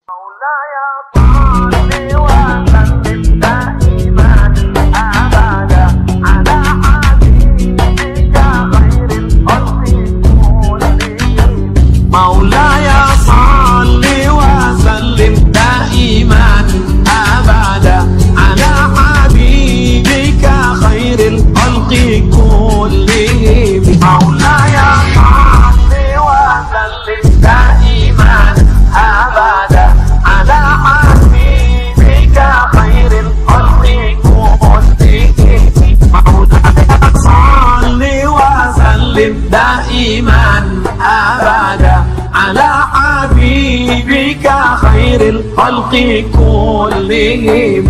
دائما أبدا على حبيبك خير الخلق كلهم مولاي صل وسلم دائما أبدا على حبيبك خير الخلق كلهم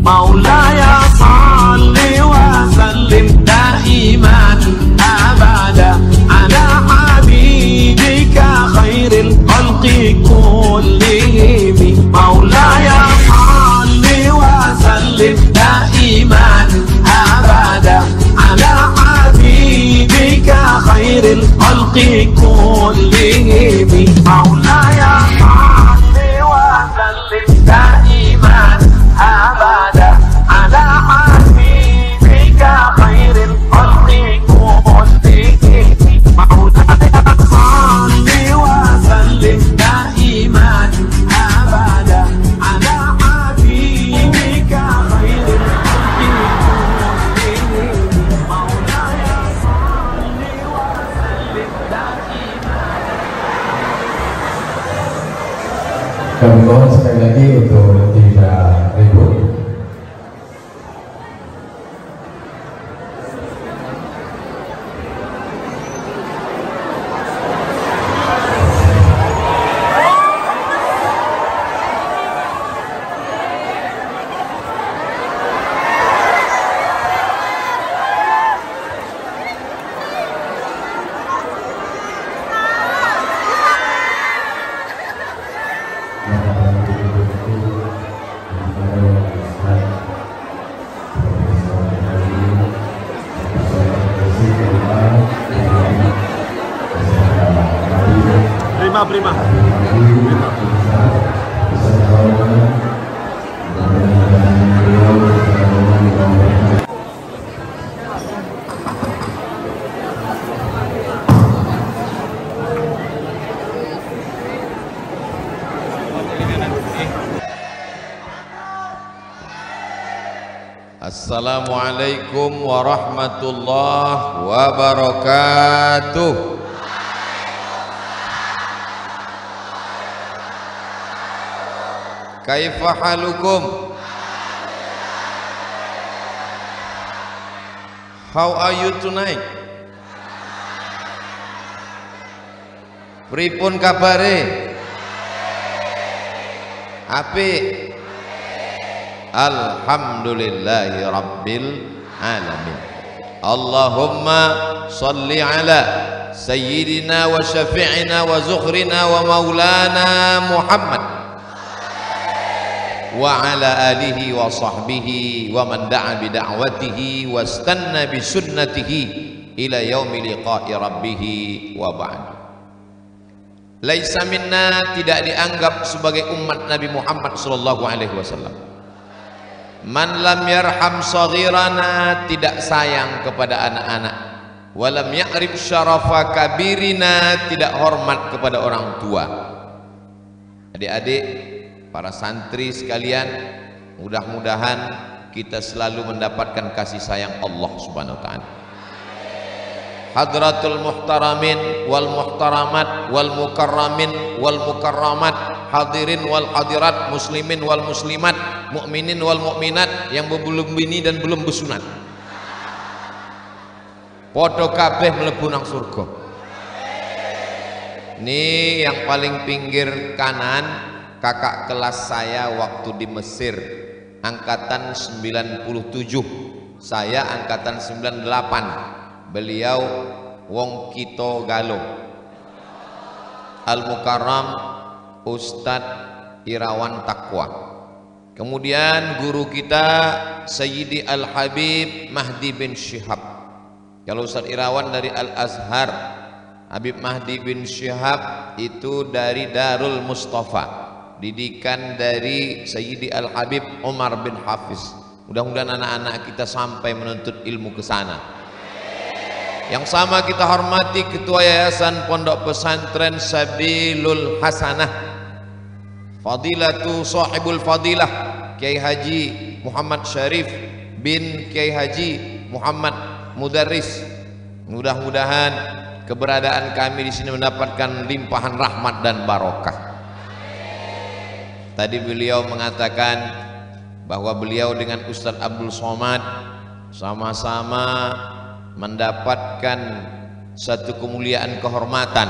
مولاي صل وسلم دائما أبدا على حبيبك خير الخلق كلهم مولاي صل وسلم دائما أبدا على حبيبك خير الخلق كلهم مولاي صل وسلم دائما أبدا على حبيبك خير الخلق كلهم مولاي صل وسلم دائما أبدا على حبيبك خير الخلق كلهم مولاي صل وسلم دائما. Kami mohon sekali lagi untuk tidak ribut. Prima. Assalamualaikum warahmatullahi wabarakatuh. Kaifa halukum? How are you tonight? Pripun kabare? Apik. Alhamdulillahi rabbil alamin. Allahumma salli ala sayyidina wa syafi'ina wa zukhrina wa maulana Muhammad wa ala alihi wa sahbihi wa man da'a bi da'watihi wa istanna bi sunnatihi ila yaumi liqa'i rabbih wa ba'd. Laisa minna, tidak dianggap sebagai umat Nabi Muhammad sallallahu alaihi wasallam. Man lam yarham saghirana, tidak sayang kepada anak-anak. Walam ya'rif syarafa kabirina, tidak hormat kepada orang tua. Adik-adik, para santri sekalian, mudah-mudahan kita selalu mendapatkan kasih sayang Allah Subhanahu wa taala. Hadratul muhtaramin wal muhtaramat wal mukarramin wal mukarramat, hadirin wal hadirat, muslimin wal muslimat, mukminin wal mukminat yang belum bini dan belum besunat. Podo kabeh mlebu nang surga. Ini yang paling pinggir kanan, kakak kelas saya waktu di Mesir, angkatan 97, saya angkatan 98. Beliau wong Kito Galo, Al Mukarram Ustadz Irawan Takwa. Kemudian guru kita Sayyidi Al-Habib Mahdi bin Syihab. Kalau Ustaz Irawan dari Al-Azhar, Habib Mahdi bin Syihab itu dari Darul Mustafa, didikan dari Sayyidi Al-Habib Umar bin Hafiz. Mudah-mudahan anak-anak kita sampai menuntut ilmu ke sana. Yang sama kita hormati Ketua Yayasan Pondok Pesantren Sabilul Hasanah, Fadilatu Sahibul Fadilah Kiai Haji Muhammad Syarif bin Kiai Haji Muhammad Mudarris. Mudah-mudahan keberadaan kami di sini mendapatkan limpahan rahmat dan barokah. Tadi beliau mengatakan bahwa beliau dengan Ustadz Abdul Somad sama-sama mendapatkan satu kemuliaan kehormatan.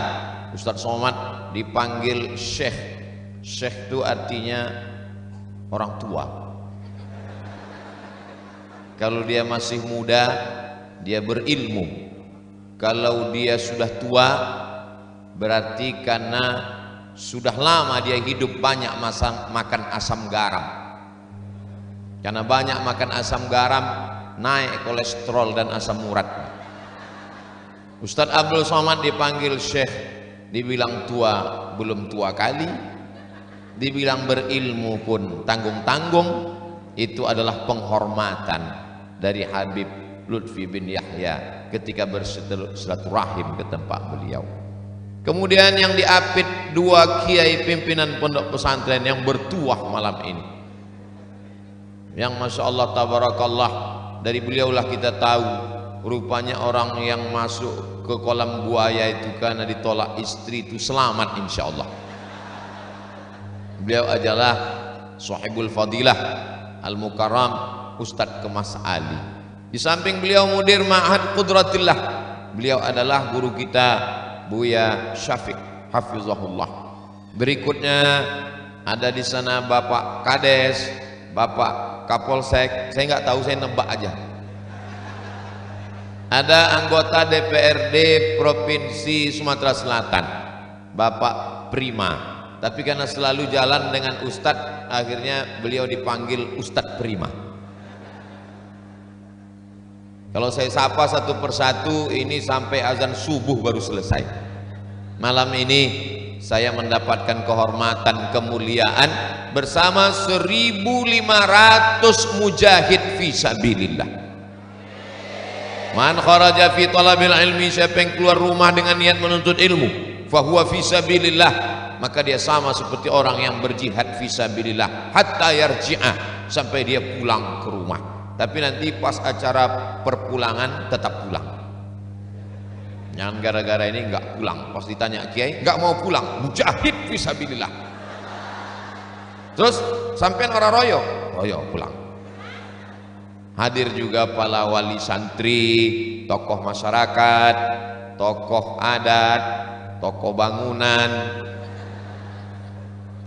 Ustadz Somad dipanggil Syekh. Syekh itu artinya orang tua. Kalau dia masih muda, dia berilmu. Kalau dia sudah tua, berarti karena sudah lama dia hidup banyak makan asam garam. Karena banyak makan asam garam, naik kolesterol dan asam urat. Ustadz Abdul Somad dipanggil Syekh, dibilang tua belum tua kali, dibilang berilmu pun tanggung-tanggung. Itu adalah penghormatan dari Habib Lutfi bin Yahya ketika bersilaturahim ke tempat beliau. Kemudian yang diapit dua kiai pimpinan pondok pesantren yang bertuah malam ini, yang Masya Allah tabarakallah, dari beliaulah kita tahu rupanya orang yang masuk ke kolam buaya itu karena ditolak istri itu selamat insya Allah. Beliau adalah Sahibul Fadilah Al-Mukarram Ustadz Kemas Ali. Di samping beliau mudir Ma'had Qudratillah, beliau adalah guru kita Buya Syafiq hafizahullah. Berikutnya ada di sana Bapak Kades, Bapak Kapolsek, saya nggak tahu, saya nebak aja. Ada anggota DPRD Provinsi Sumatera Selatan, Bapak Prima. Tapi karena selalu jalan dengan Ustadz, akhirnya beliau dipanggil Ustadz Prima. Kalau saya sapa satu persatu ini sampai azan subuh baru selesai. Malam ini saya mendapatkan kehormatan, kemuliaan bersama 1.500 mujahid fi sabilillah. Man kharaja fi talabil ilmi, siapa yang keluar rumah dengan niat menuntut ilmu, fahuwa fi sabilillah, maka dia sama seperti orang yang berjihad fi sabilillah hatta yarji'ah, sampai dia pulang ke rumah. Tapi nanti pas acara perpulangan tetap pulang. Jangan gara-gara ini enggak pulang, pas ditanya kiai enggak mau pulang, mujahid fisabilillah. Terus sampean orang royo pulang. Hadir juga para wali santri, tokoh masyarakat, tokoh adat, tokoh bangunan.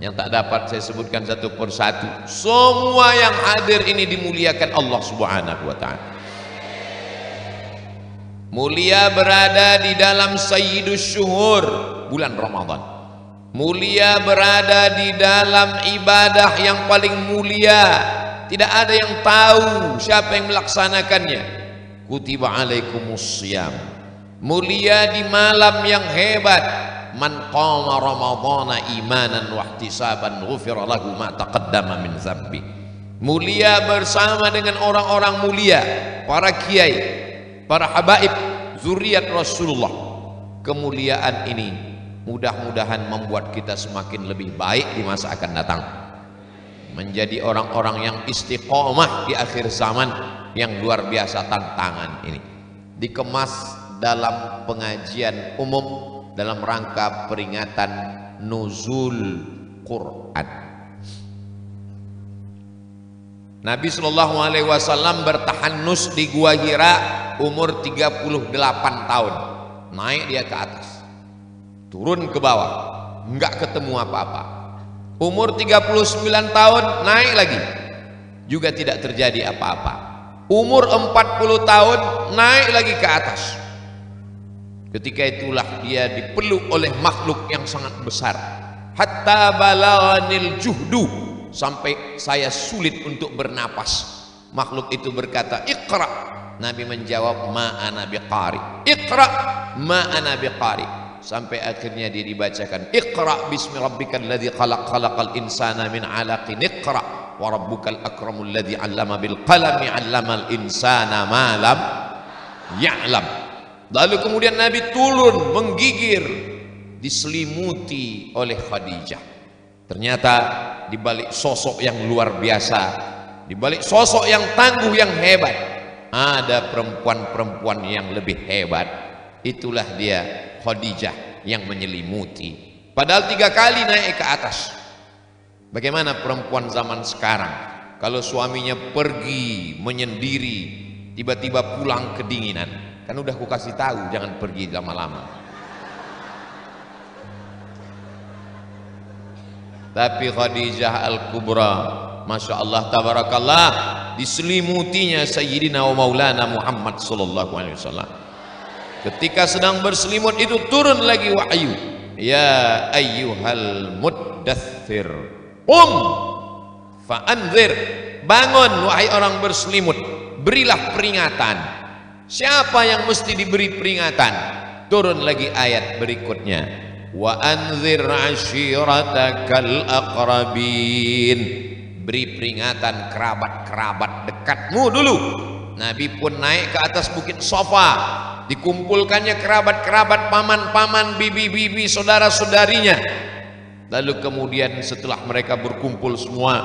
Yang tak dapat saya sebutkan satu persatu. Semua yang hadir ini dimuliakan Allah Subhanahu wa ta'ala. Mulia berada di dalam Sayyidus Syuhur, bulan Ramadan. Mulia berada di dalam ibadah yang paling mulia. Tidak ada yang tahu siapa yang melaksanakannya. Kutiba alaikumus syiyam. Mulia di malam yang hebat. Man qama ramadhana imanan wa ihtisaban ghufira lahu ma taqaddama min dzambi. Mulia bersama dengan orang-orang mulia, para kiai, para habaib, zuriat Rasulullah. Kemuliaan ini mudah-mudahan membuat kita semakin lebih baik di masa akan datang, menjadi orang-orang yang istiqomah di akhir zaman yang luar biasa tantangan ini. Dikemas dalam pengajian umum dalam rangka peringatan nuzul Quran. Nabi Shallallahu Alaihi Wasallam bertahanus di Gua Hira umur 38 tahun. Naik dia ke atas, turun ke bawah, nggak ketemu apa-apa. Umur 39 tahun naik lagi, juga tidak terjadi apa-apa. Umur 40 tahun naik lagi ke atas. Ketika itulah dia dipeluk oleh makhluk yang sangat besar. Hatta balaghanil juhdu, sampai saya sulit untuk bernapas. Makhluk itu berkata, Iqra. Nabi menjawab, ma ana biqari. Iqra ma ana biqari. Sampai akhirnya dia dibacakan, Iqra bismi rabbikal ladzi khalaq, khalaqal insana min 'alaqin. Iqra wa rabbukal akramul ladzi 'allama bil qalami 'allamal insana ma lam ya'lam. Lalu kemudian Nabi turun menggigir, diselimuti oleh Khadijah. Ternyata di balik sosok yang luar biasa, di balik sosok yang tangguh, yang hebat, ada perempuan-perempuan yang lebih hebat. Itulah dia Khadijah yang menyelimuti. Padahal 3 kali naik ke atas. Bagaimana perempuan zaman sekarang? Kalau suaminya pergi menyendiri, tiba-tiba pulang kedinginan. Kan udah aku kasih tahu jangan pergi lama-lama. Tapi Khadijah Al-Kubra, Masya Allah tabarakallah, diselimutinya Sayyidina wa Maulana Muhammad sallallahu alaihi wasallam. Ketika sedang berselimut itu turun lagi wahyu, ya ayyuhal muddaththir fa'anzir. Bangun wahai orang berselimut, berilah peringatan. Siapa yang mesti diberi peringatan? Turun lagi ayat berikutnya, wa anzir ashiratakal aqrabin. Beri peringatan kerabat-kerabat dekatmu dulu. Nabi pun naik ke atas bukit Safa, dikumpulkannya kerabat-kerabat, paman-paman, bibi-bibi, saudara-saudarinya. Lalu kemudian setelah mereka berkumpul semua,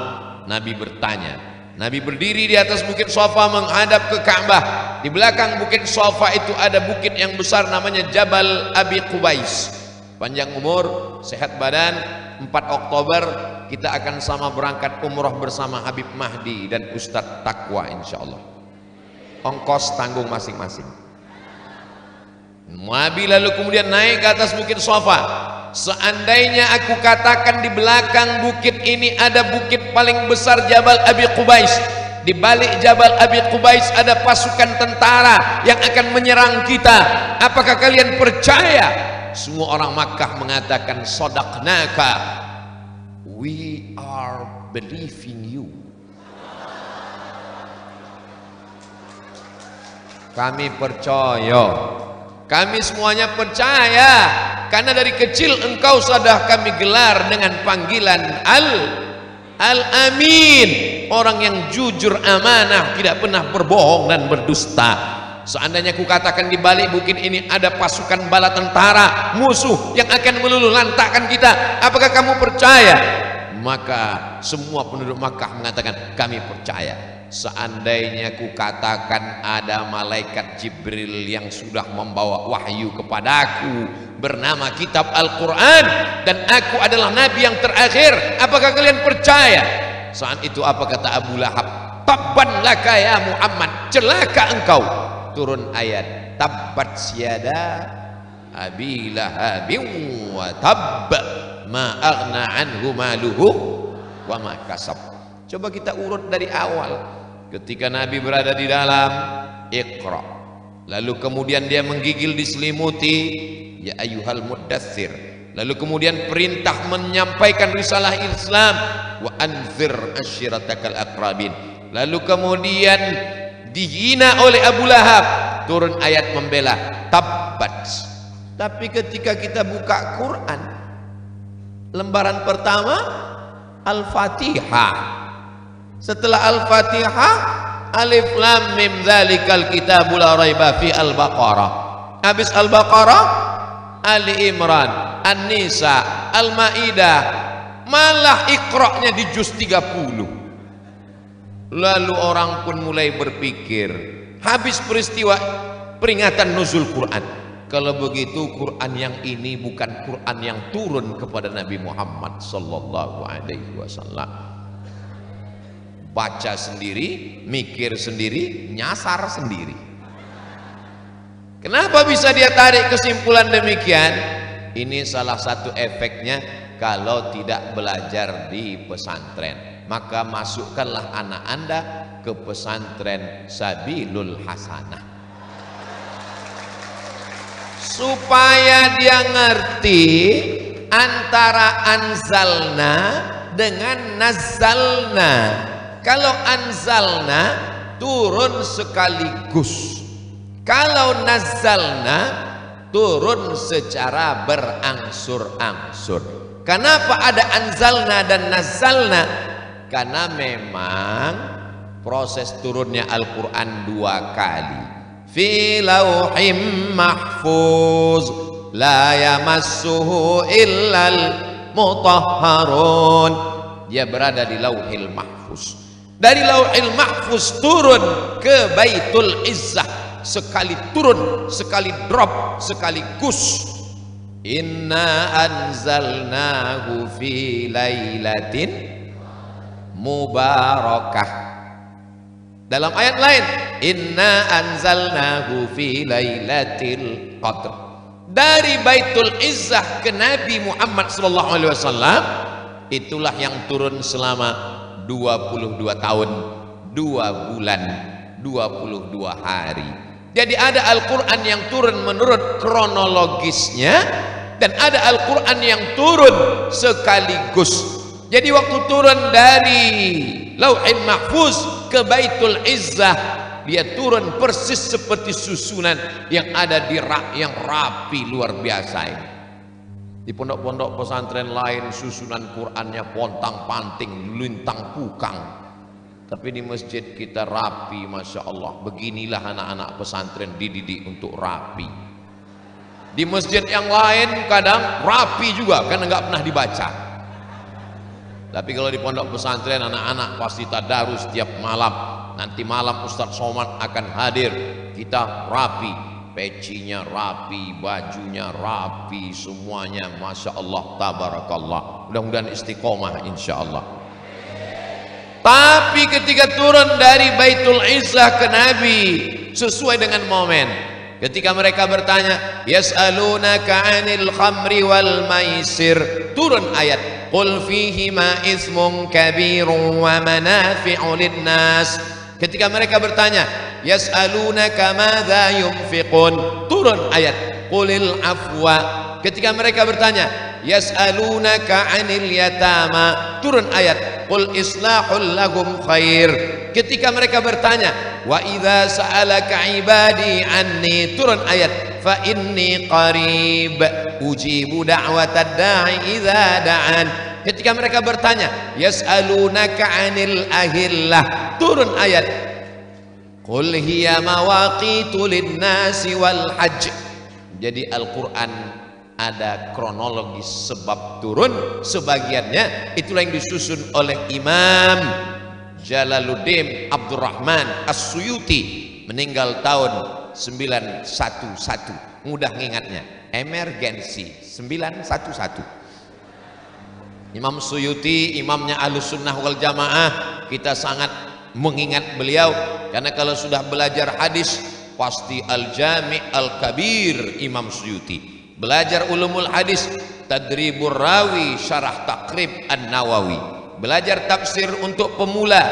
Nabi bertanya. Nabi berdiri di atas bukit Safa menghadap ke Ka'bah. Di belakang bukit Safa itu ada bukit yang besar namanya Jabal Abi Qubais. Panjang umur, sehat badan, 4 Oktober kita akan sama berangkat umroh bersama Habib Mahdi dan Ustadz Taqwa insyaallah. Ongkos tanggung masing-masing. Nabi lalu kemudian naik ke atas bukit Safa. Seandainya aku katakan di belakang bukit ini ada bukit paling besar Jabal Abi Qubais, di balik Jabal Abi Qubais ada pasukan tentara yang akan menyerang kita, apakah kalian percaya? Semua orang Makkah mengatakan sadaqnaka, we are believing you. Kami percaya, kami semuanya percaya, karena dari kecil engkau sudah kami gelar dengan panggilan Al-Amin, orang yang jujur, amanah, tidak pernah berbohong dan berdusta. Seandainya aku katakan di balik bukit ini ada pasukan bala tentara musuh yang akan meluluh lantakkan kita, apakah kamu percaya? Maka semua penduduk Makkah mengatakan kami percaya. Seandainya ku katakan ada malaikat Jibril yang sudah membawa wahyu kepadaku bernama kitab Al-Quran dan aku adalah nabi yang terakhir, apakah kalian percaya? Saat itu apa kata Abu Lahab? Tabban laka ya Muhammad, celaka engkau. Turun ayat, tabbat syada abi lahabin wa tabb ma aghna anhu maluhu wa ma kasab. Coba kita urut dari awal. Ketika Nabi berada di dalam, Iqra. Lalu kemudian dia menggigil diselimuti, ya ayyuhal muddaththir. Lalu kemudian perintah menyampaikan risalah Islam, wa anzir ashiratakal aqrabin. Lalu kemudian dihina oleh Abu Lahab, turun ayat membela, tabbat. Tapi ketika kita buka Quran, lembaran pertama Al-Fatihah. Setelah Al-Fatihah, Alif Lam Mim Dzalikal Kitabu La Raiba Fi Al-Baqarah. Habis Al-Baqarah, Ali Imran, An-Nisa, Al-Maidah, malah Iqra-nya di juz 30. Lalu orang pun mulai berpikir, habis peristiwa peringatan nuzul Quran, kalau begitu Quran yang ini bukan Quran yang turun kepada Nabi Muhammad sallallahu alaihi wasallam. Baca sendiri, mikir sendiri, nyasar sendiri. Kenapa bisa dia tarik kesimpulan demikian? Ini salah satu efeknya kalau tidak belajar di pesantren. Maka masukkanlah anak Anda ke pesantren Sabilul Hasanah, supaya dia ngerti antara anzalna dengan nazzalna. Kalau anzalna turun sekaligus, kalau nazzalna turun secara berangsur-angsur. Kenapa ada anzalna dan nazzalna? Karena memang proses turunnya Al-Quran 2 kali. Fi lauhim mahfuz la yamassuhu illal mutahharun. Dia berada di lauhil mahfuz. Dari lauhil mahfuz turun ke Baitul Izzah, sekali turun, sekali drop, sekaligus. Inna anzalnahu fi lailatin mubarakah. Dalam ayat lain, inna anzalnahu fi lailatul qadr. Dari Baitul Izzah ke Nabi Muhammad sallallahu alaihi wasallam, itulah yang turun selama 22 tahun, 2 bulan, 22 hari. Jadi ada Al-Quran yang turun menurut kronologisnya, dan ada Al-Quran yang turun sekaligus. Jadi waktu turun dari Lauhil Mahfuz ke Baitul Izzah, dia turun persis seperti susunan yang ada di yang rapi luar biasa ini. Di pondok-pondok pesantren lain susunan Qurannya pontang-panting, lintang pukang. Tapi di masjid kita rapi, Masya Allah. Beginilah anak-anak pesantren dididik untuk rapi. Di masjid yang lain kadang rapi juga karena nggak pernah dibaca. Tapi kalau di pondok pesantren anak-anak pasti tadarus setiap malam. Nanti malam Ustadz Somad akan hadir. Kita rapi, pecinya rapi, bajunya rapi, semuanya Masya Allah, tabarakallah. Mudah-mudahan istiqomah insya Allah. Tapi ketika turun dari Baitul Izzah ke Nabi, sesuai dengan momen. Ketika mereka bertanya, yas'alunaka 'anil khamri wal maisir, turun ayat qul fihima ismun kabirun wa manafi'u linnas. Ketika mereka bertanya, yas'alunaka madza yunfiqun, turun ayat qulil afwa. Ketika mereka bertanya, yas'alunaka 'anil yatama, turun ayat qul islahul lahum khair. Ketika mereka bertanya, wa idza sa'alaka ibadi anni, turun ayat fa inni qarib ujibu da'watad da'i idza da'an. Ketika mereka bertanya, yas'alunaka 'anil ahillah, turun ayat qul hiya mawaqitu lin-nasi wal hajj. Jadi Al-Qur'an ada kronologis sebab turun, sebagiannya itulah yang disusun oleh Imam Jalaluddin Abdurrahman As-Suyuti, meninggal tahun 911. Mudah ngingatnya, emergensi 911. Imam Suyuti, imamnya Ahlus Sunnah wal Jamaah. Kita sangat mengingat beliau karena kalau sudah belajar hadis pasti Al-Jami' Al-Kabir Imam Suyuti. Belajar ulumul hadis, Tadribur Rawi, Syarah Taqrib An-Nawawi. Belajar tafsir untuk pemula,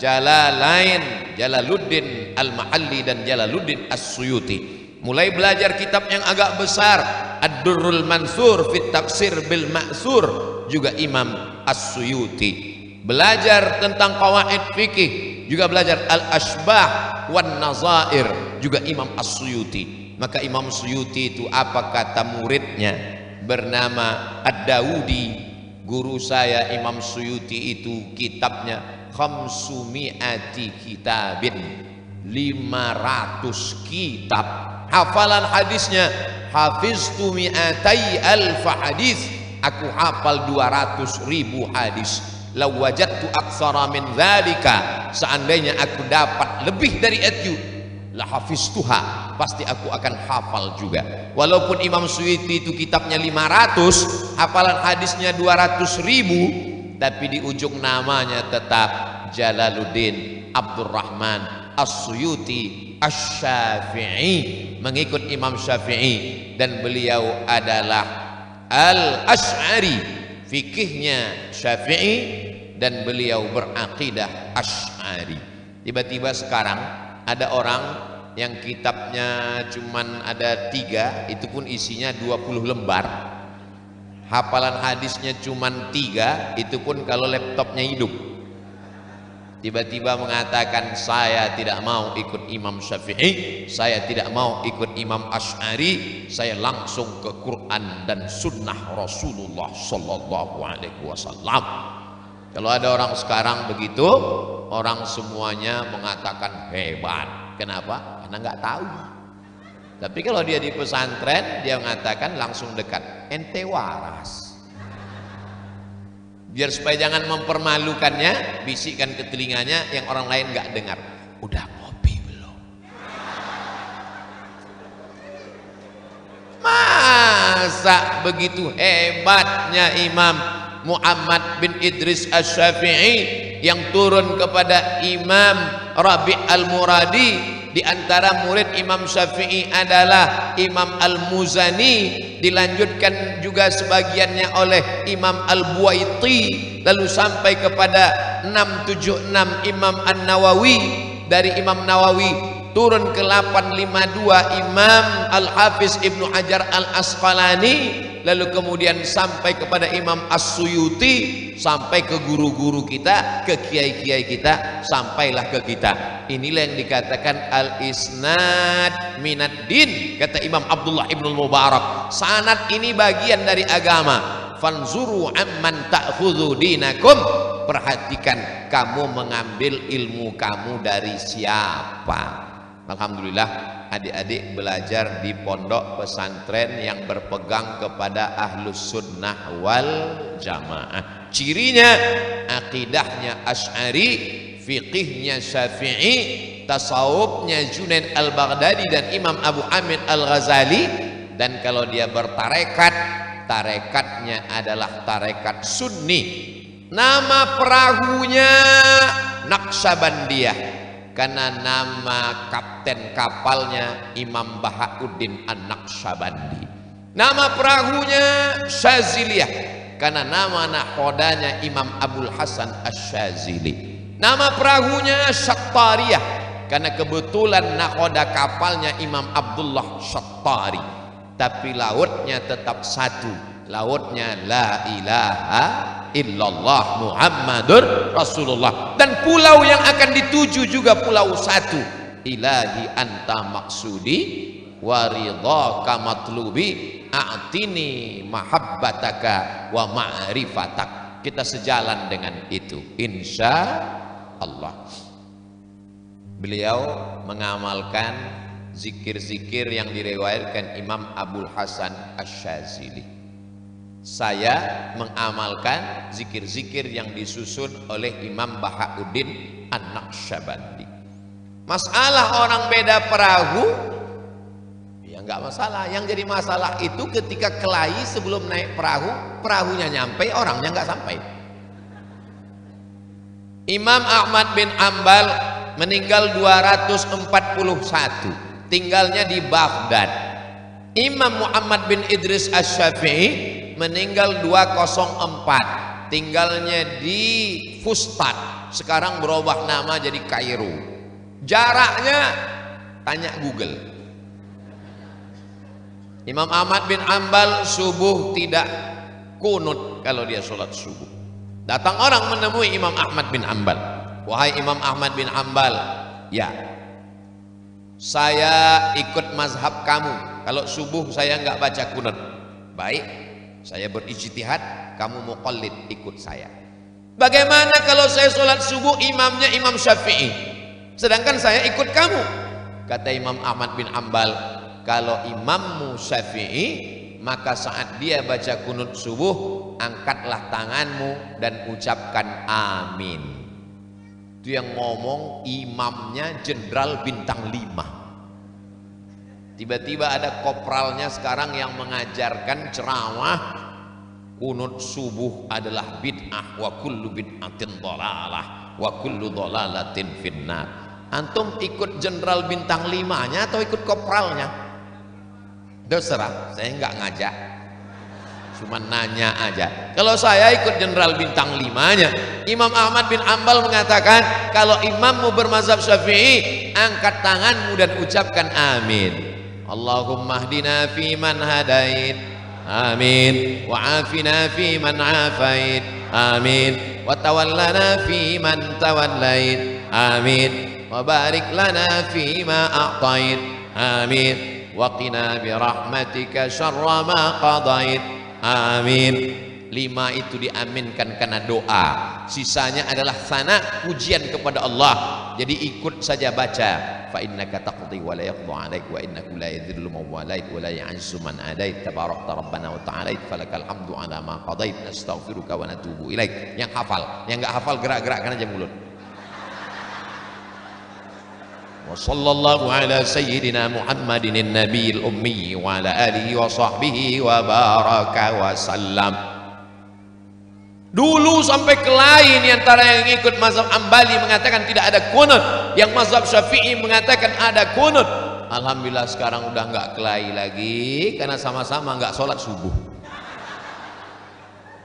Jalalain, Jalaluddin Al-Mahalli dan Jalaluddin As-Suyuti. Mulai belajar kitab yang agak besar, Ad-Durrul Mansur fit Tafsir bil Ma'sur, juga Imam As-Suyuti. Belajar tentang qawaid fikih, juga belajar Al-Ashbah wan Nazair, juga Imam As-Suyuti. Maka Imam Suyuti itu apa kata muridnya, bernama Ad-Dawudi. Guru saya Imam Suyuti itu kitabnya khamsumi'ati kitabin, 500 kitab. Hafalan hadisnya hafiztu mi'atai alfa hadis, aku hafal 200.000 hadis. Law wajadtu aksara min dzalika, seandainya aku dapat lebih dari itu, la hafiztuha, pasti aku akan hafal juga. Walaupun Imam Suyuti itu kitabnya 500, hafalan hadisnya 200.000, tapi di ujung namanya tetap Jalaluddin Abdurrahman As-Suyuti Asy-Syafi'i, mengikut Imam Syafi'i, dan beliau adalah Al-Asy'ari, fikihnya Syafi'i, dan beliau berakidah Asy'ari. Tiba-tiba sekarang ada orang yang kitabnya cuman ada 3, itu pun isinya 20 lembar. hafalan hadisnya cuman 3, itu pun kalau laptopnya hidup. Tiba-tiba mengatakan saya tidak mau ikut Imam Syafi'i, saya tidak mau ikut Imam Asy'ari, saya langsung ke Quran dan Sunnah Rasulullah Sallallahu Alaihi Wasallam. Kalau ada orang sekarang begitu, orang semuanya mengatakan hebat. Kenapa? Karena nggak tahu. Tapi kalau dia di pesantren, dia mengatakan langsung dekat. Ente waras. Biar supaya jangan mempermalukannya, bisikkan ke telinganya yang orang lain nggak dengar. Udah ngopi belum? Masa begitu hebatnya Imam Muhammad bin Idris Asy-Syafi'i yang turun kepada Imam Rabi' Al-Muradi. Di antara murid Imam Syafi'i adalah Imam Al-Muzani, dilanjutkan juga sebagiannya oleh Imam Al-Buaiti, lalu sampai kepada 676 Imam An-Nawawi, dari Imam Nawawi turun ke 852 Imam Al-Hafiz Ibnu Hajar Al-Asqalani, lalu kemudian sampai kepada Imam As-Suyuti, sampai ke guru-guru kita, ke kiai-kiai kita, sampailah ke kita. Inilah yang dikatakan al-isnad minad din, kata Imam Abdullah Ibnul Mubarak. Sanad ini bagian dari agama. Fanzuru amman ta'khudhu dinakum, perhatikan kamu mengambil ilmu kamu dari siapa. Alhamdulillah adik-adik belajar di pondok pesantren yang berpegang kepada ahlus sunnah wal jamaah. Cirinya akidahnya Asy'ari, fiqihnya Syafi'i, tasawufnya Junaid Al-Baghdadi dan Imam Abu Hamid Al-Ghazali. Dan kalau dia bertarekat, tarekatnya adalah tarekat Sunni. Nama perahunya Naqsabandiyah, karena nama kapten kapalnya Imam Bahauddin An-Naqsabandi. Nama perahunya Syaziliyah, karena nama nahodanya Imam Abul Hasan Asy-Syazili. Nama perahunya Syattariyah, karena kebetulan nahoda kapalnya Imam Abdullah Syattari. Tapi lautnya tetap satu, lautnya la ilaha illallah Muhammadur Rasulullah. Dan pulau yang akan dituju juga pulau satu, ilahi anta maksudi waridhaka matlubi a'tini mahabbataka wa ma'rifatak. Kita sejalan dengan itu insya Allah. Beliau mengamalkan zikir-zikir yang diriwayatkan Imam Abul Hasan Asy-Syazili. Saya mengamalkan zikir-zikir yang disusun oleh Imam Bahauddin An-Naqsabandi. Masalah orang beda perahu, ya nggak masalah. Yang jadi masalah itu ketika kelahi sebelum naik perahu, perahunya nyampe, orangnya nggak sampai. Imam Ahmad bin Ambal meninggal 241, tinggalnya di Baghdad. Imam Muhammad bin Idris Asy-Syafi'i meninggal 204, tinggalnya di Fustat, sekarang berubah nama jadi Kairo. Jaraknya tanya Google. Imam Ahmad bin Ambal subuh tidak kunut kalau dia sholat subuh. Datang orang menemui Imam Ahmad bin Ambal, wahai Imam Ahmad bin Ambal, ya saya ikut mazhab kamu, kalau subuh saya nggak baca kunut. Baik, saya berijtihad, kamu muqallid, ikut saya. Bagaimana kalau saya sholat subuh imamnya Imam Syafi'i, sedangkan saya ikut kamu? Kata Imam Ahmad bin Ambal, kalau imammu Syafi'i, maka saat dia baca kunut subuh, angkatlah tanganmu dan ucapkan amin. Itu yang ngomong imamnya jenderal bintang 5. Tiba-tiba ada kopralnya sekarang yang mengajarkan ceramah kunut subuh adalah bid'ah, wa kullu bid'atin dhalalah wa kullu dhalalatin finnar. Antum ikut jenderal bintang 5-nya atau ikut kopralnya? Terserah, saya nggak ngajak, cuma nanya aja. Kalau saya ikut jenderal bintang 5-nya. Imam Ahmad bin Ambal mengatakan, kalau imammu bermazhab Syafi'i, angkat tanganmu dan ucapkan amin. Allahumma hdina fi man hadait amin, wa afina fi man afait, amin, wa tawallana fi man tawallait, amin, wa barik lana fi ma a'tait, amin, wa qina bi rahmatika syarra ma qadait, amin. 5 itu diaminkan karena doa, sisanya adalah sana, pujian kepada Allah. Jadi ikut saja baca, fa innaka taqdi wa la yaqdu 'alaik wa innahu la yadhillu man walait wa la ya'izzu man adait tabarakta rabbana wa ta'ala falakal hamdu 'ala ma qadait nastaghfiruka wa natubu ilaik. Yang hafal, yang enggak hafal gerak-gerakkan aja mulut. Wa sallallahu ala sayyidina Muhammadin nabiyil ummi wa ala alihi wa sahbihi wa baraka wa sallam. Dulu sampai ke lain, antara yang ikut mazhab Ambali mengatakan tidak ada kunut, yang mazhab Syafi'i mengatakan ada kunut. Alhamdulillah sekarang udah nggak kelahi lagi karena sama-sama nggak sholat subuh.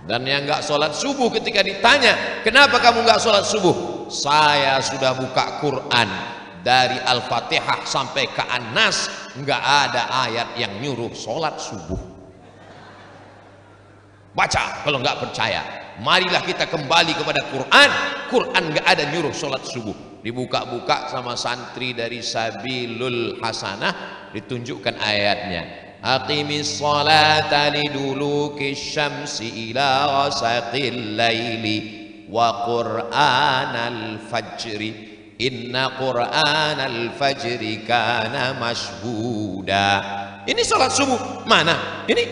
Dan yang nggak sholat subuh ketika ditanya kenapa kamu nggak sholat subuh, saya sudah buka Quran dari Al-Fatihah sampai ke An-Nas, nggak ada ayat yang nyuruh sholat subuh. Baca kalau nggak percaya. Marilah kita kembali kepada Quran. Quran nggak ada nyuruh sholat subuh. Dibuka-buka sama santri dari Sabilul Hasanah, ditunjukkan ayatnya. Aqimis sholata liduluki syamsi ila ghasaqil laili wa qur'anal fajri inna qur'anal fajri kana mashhuda. Ini sholat subuh. Mana? Ini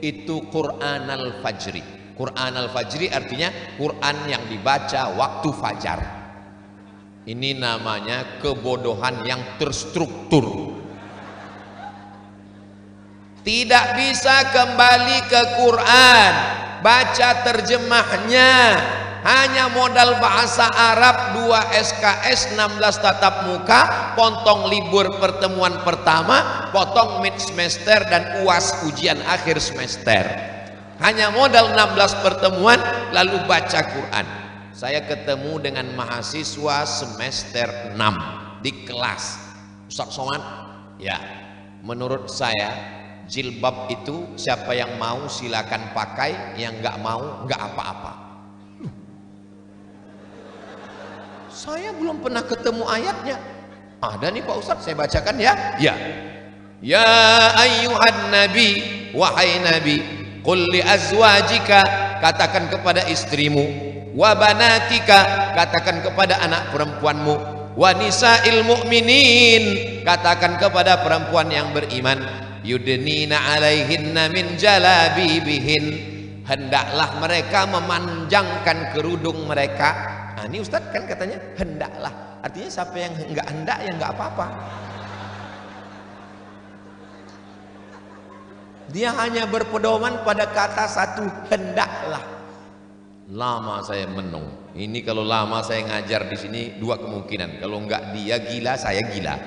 itu Qur'anal fajri. Quran al-fajri artinya Quran yang dibaca waktu fajar. Ini namanya kebodohan yang terstruktur. Tidak bisa kembali ke Quran, baca terjemahnya, hanya modal bahasa Arab 2 SKS 16 tatap muka, potong libur pertemuan pertama, potong mid semester dan UAS ujian akhir semester. Hanya modal 16 pertemuan lalu baca Quran. Saya ketemu dengan mahasiswa semester 6 di kelas. Ustaz Somad, ya, menurut saya jilbab itu siapa yang mau silakan pakai, yang nggak mau nggak apa-apa. Saya belum pernah ketemu ayatnya. Ada nih Pak Ustaz, saya bacakan ya. Ya. Ya ayyuhan nabi, wahai nabi, qul li azwajika, katakan kepada istrimu, wa banatika, katakan kepada anak perempuanmu, wa nisa'il mu'minin, katakan kepada perempuan yang beriman, yudnina alaihinna min jalabibihin, hendaklah mereka memanjangkan kerudung mereka. Nah, ini Ustaz kan katanya hendaklah, artinya siapa yang enggak hendak ya enggak apa-apa. Dia hanya berpedoman pada kata satu, hendaklah. Lama saya menung. Ini kalau lama saya ngajar di sini 2 kemungkinan. Kalau enggak dia gila, saya gila.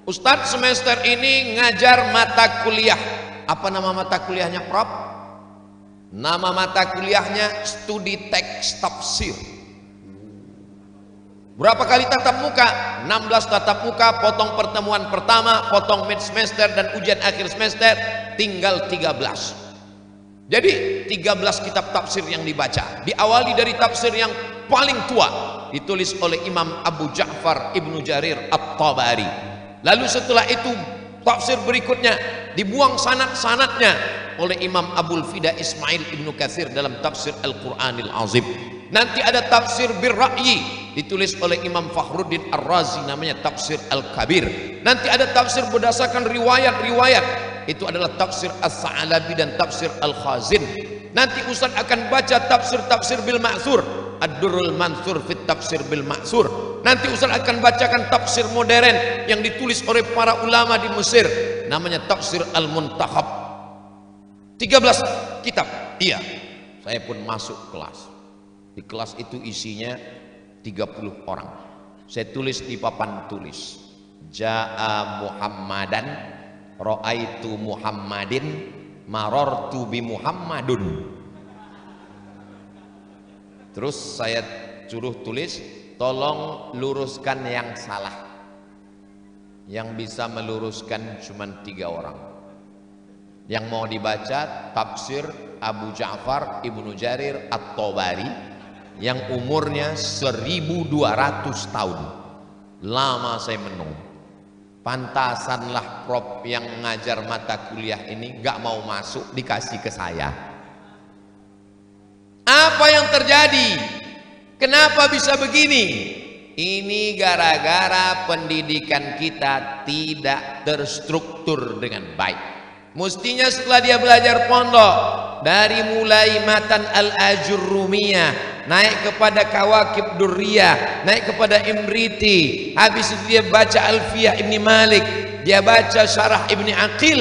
Ustadz semester ini ngajar mata kuliah. Apa nama mata kuliahnya, Prof? Nama mata kuliahnya studi teks tafsir. Berapa kali tatap muka? 16 tatap muka, potong pertemuan pertama, potong mid semester dan ujian akhir semester, tinggal 13. Jadi 13 kitab tafsir yang dibaca. Diawali dari tafsir yang paling tua, ditulis oleh Imam Abu Ja'far Ibnu Jarir At-Tabari. Lalu setelah itu tafsir berikutnya dibuang sanad-sanadnya oleh Imam Abul Fida Ismail Ibnu Katsir dalam tafsir Al-Qur'anil Azim. Nanti ada tafsir bir-ra'yi, ditulis oleh Imam Fakhruddin Ar-Razi, namanya tafsir Al-Kabir. Nanti ada tafsir berdasarkan riwayat-riwayat, itu adalah tafsir As-Sa'alabi dan tafsir Al-Khazin. Nanti Ustaz akan baca tafsir-tafsir bil ma'thur, Ad-Durrul Mansur fit tafsir bil ma'thur. Nanti Ustaz akan bacakan tafsir modern yang ditulis oleh para ulama di Mesir, namanya tafsir Al-Muntakhab. 13 kitab. Iya, saya pun masuk kelas. Di kelas itu isinya 30 orang. Saya tulis di papan tulis, Ja'a Muhammadan, Ra'aitu Muhammadin, Marartu bi Muhammadun. Terus saya suruh tulis, tolong luruskan yang salah. Yang bisa meluruskan cuma 3 orang. Yang mau dibaca tafsir Abu Ja'far Ibnu Jarir At-Tabari yang umurnya 1200 tahun. Lama saya menunggu. Pantasanlah Prof yang ngajar mata kuliah ini gak mau masuk, dikasih ke saya. Apa yang terjadi? Kenapa bisa begini? Ini gara-gara pendidikan kita tidak terstruktur dengan baik. Mestinya setelah dia belajar pondok, dari mulai matan Al-Ajurrumiyah, naik kepada Kawakib Durriyah, naik kepada Imriti, habis itu dia baca Alfiyah Ibni Malik, dia baca Syarah Ibni Aqil,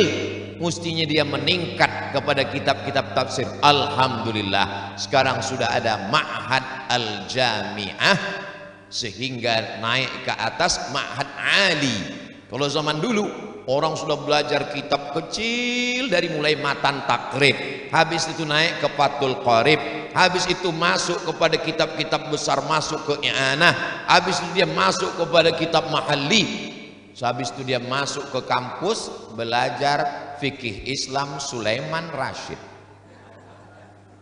mestinya dia meningkat kepada kitab-kitab tafsir. Alhamdulillah, sekarang sudah ada Ma'had Al-Jami'ah, sehingga naik ke atas Ma'had Ali. Kalau zaman dulu orang sudah belajar kitab kecil dari mulai matan takrib, habis itu naik ke Fathul Qarib, habis itu masuk kepada kitab-kitab besar, masuk ke I'anah, habis itu dia masuk kepada kitab Mahalli, habis itu dia masuk ke kampus belajar fikih Islam Sulaiman Rashid.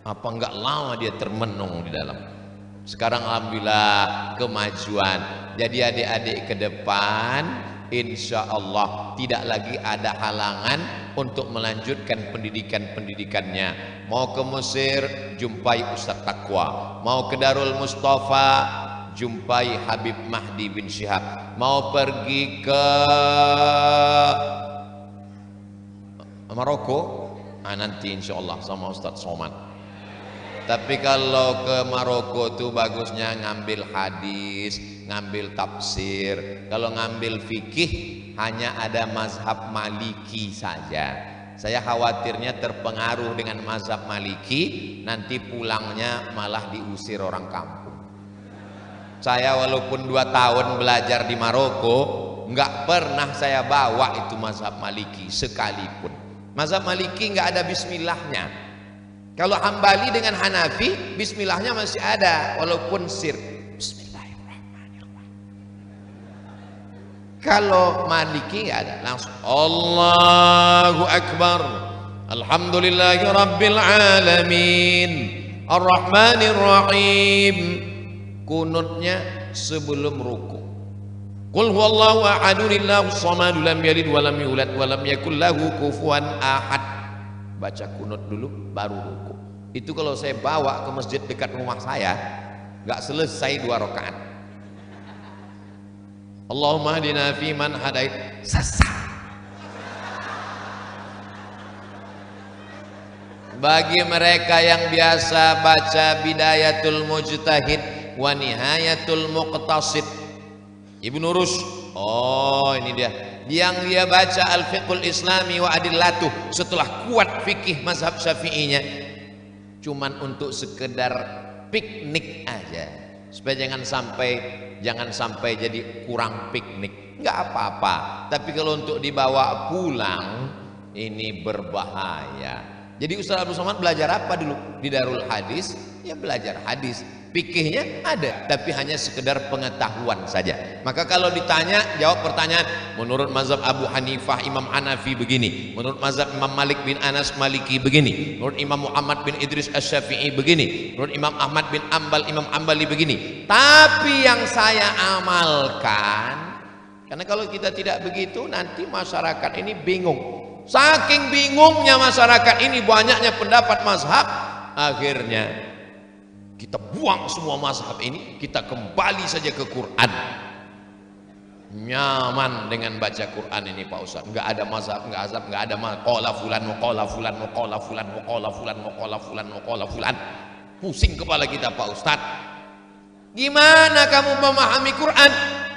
Apa enggak lama dia termenung di dalam. Sekarang alhamdulillah kemajuan. Jadi adik-adik ke depan insya Allah tidak lagi ada halangan untuk melanjutkan pendidikannya. Mau ke Mesir, jumpai Ustadz Taqwa. Mau ke Darul Mustafa, jumpai Habib Mahdi bin Syihab. Mau pergi ke Maroko, nanti insya Allah sama Ustadz Somad. Tapi kalau ke Maroko tuh bagusnya ngambil hadis, ngambil tafsir. Kalau ngambil fikih hanya ada mazhab Maliki saja. Saya khawatirnya terpengaruh dengan mazhab Maliki, nanti pulangnya malah diusir orang kampung. Saya walaupun 2 tahun belajar di Maroko, nggak pernah saya bawa itu mazhab Maliki sekalipun. Mazhab Maliki nggak ada bismillahnya. Kalau Hambali dengan Hanafi, bismillahnya masih ada, walaupun sir. Bismillahirrahmanirrahim. Kalau Maliki nggak ada, langsung Allahu Akbar, Alhamdulillahi Rabbil Alamin, Ar-Rahmanir Rahim. Kunutnya sebelum ruku. Qul huwallahu ahadun Allahus samad lam yalid wa lam yulad wa lam yakul lahu kufuwan ahad. Baca kunut dulu baru ruku. Itu kalau saya bawa ke masjid dekat rumah saya, nggak selesai 2 rakaat. Allahumma hadina fi man hadait, sesat. Bagi mereka yang biasa baca Bidayatul Mujtahid wa Nihayatul Muqtasid, Ibnu Rushd, oh ini dia yang dia baca Al-Fiqhul Islami wa Adillatuh setelah kuat fikih mazhab Syafi'inya, cuman untuk sekedar piknik aja, supaya jangan sampai jadi kurang piknik. Nggak apa-apa, tapi kalau untuk dibawa pulang ini berbahaya. Jadi Ustaz Abdul Somad belajar apa dulu di Darul Hadis? Ya belajar hadis, fikihnya ada, tapi hanya sekedar pengetahuan saja. Maka kalau ditanya, jawab pertanyaan. Menurut mazhab Abu Hanifah Imam Hanafi begini, menurut mazhab Imam Malik bin Anas Maliki begini, menurut Imam Muhammad bin Idris Asy-Syafi'i begini, menurut Imam Ahmad bin Ambal Imam Ambali begini. Tapi yang saya amalkan, karena kalau kita tidak begitu nanti masyarakat ini bingung. Saking bingungnya masyarakat ini, banyaknya pendapat mazhab, akhirnya kita buang semua mazhab ini, kita kembali saja ke Quran. Nyaman dengan baca Quran ini Pak Ustaz. Nggak ada mazhab, nggak ada qala fulan wa qala fulan wa qala fulan wa qala fulan wa qala fulan wa qala fulan. Pusing kepala kita Pak Ustaz. Gimana kamu memahami Quran?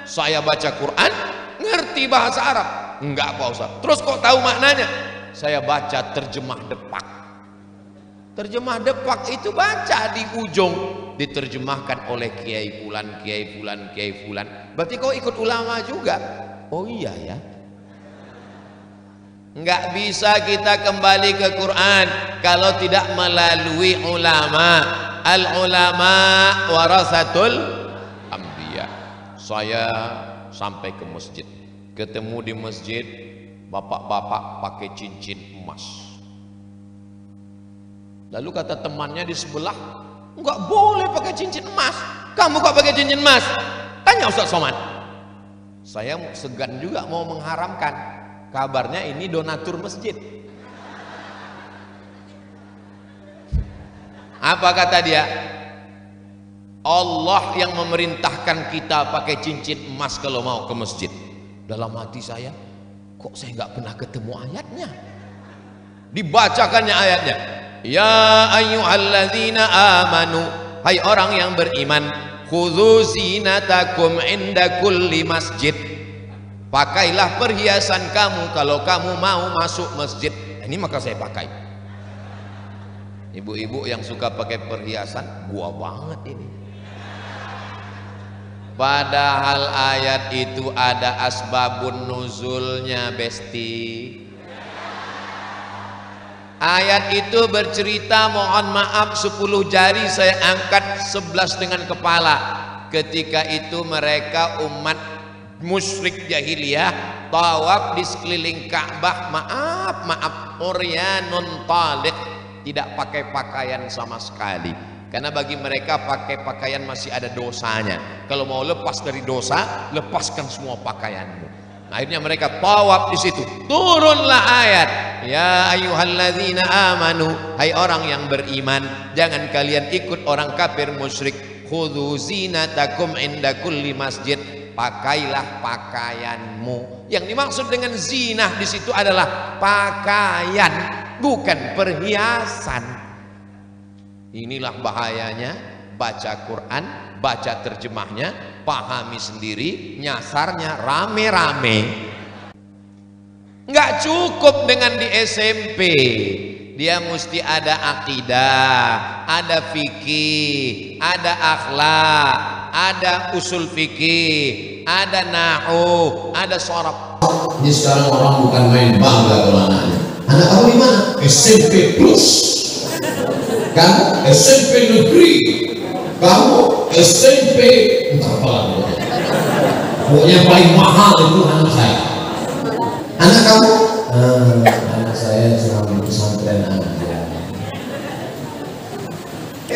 Saya baca Quran, ngerti bahasa Arab. Enggak Pak Ustaz. Terus kok tahu maknanya? Saya baca terjemah depak. Terjemah depak itu baca di ujung, diterjemahkan oleh Kiai Fulan, Kiai Fulan, Kiai Fulan. Berarti kau ikut ulama juga? Oh iya ya. Enggak bisa kita kembali ke Quran kalau tidak melalui ulama. Al-ulama warasatul anbiya. Saya sampai ke masjid, ketemu di masjid bapak-bapak pakai cincin emas. Lalu kata temannya di sebelah, enggak boleh pakai cincin emas. Kamu kok pakai cincin emas? Tanya Ustaz Somad. Saya segan juga mau mengharamkan. Kabarnya ini donatur masjid. Apa kata dia? Allah yang memerintahkan kita pakai cincin emas kalau mau ke masjid. Dalam hati saya, kok saya nggak pernah ketemu ayatnya? Dibacakannya ayatnya. Ya ayyuhalladzina amanu, hai orang yang beriman, khudzu zinatakum inda kulli masjid. Pakailah perhiasan kamu kalau kamu mau masuk masjid. Ini maka saya pakai. Ibu-ibu yang suka pakai perhiasan, gua banget ini. Padahal ayat itu ada asbabun nuzulnya, besti. Ayat itu bercerita, mohon maaf 10 jari saya angkat 11 dengan kepala. Ketika itu mereka umat musyrik jahiliyah tawaf di sekeliling Ka'bah, maaf uryanun taliq, tidak pakai pakaian sama sekali. Karena bagi mereka pakai pakaian masih ada dosanya. Kalau mau lepas dari dosa, lepaskan semua pakaianmu. Nah, akhirnya mereka tawaf di situ. Turunlah ayat, ya ayyuhalladzina amanu, hai orang yang beriman, jangan kalian ikut orang kafir musyrik. Khudzu zinatakum inda kulli masjid. Pakailah pakaianmu. Yang dimaksud dengan zinah di situ adalah pakaian, bukan perhiasan. Inilah bahayanya baca Quran, baca terjemahnya, pahami sendiri, nyasarnya rame-rame. Nggak cukup dengan di SMP, dia mesti ada akidah, ada fikih, ada akhlak, ada usul fikih, ada nahu, ada sharaf. Ini sekarang orang bukan main bangga kalau anaknya. Anak kamu di mana? SMP plus. Kamu SMP negeri, kamu SMP entah apa lagi. Pokoknya paling mahal itu anak saya. Anak kamu? Anak saya cuma di pesantren aja.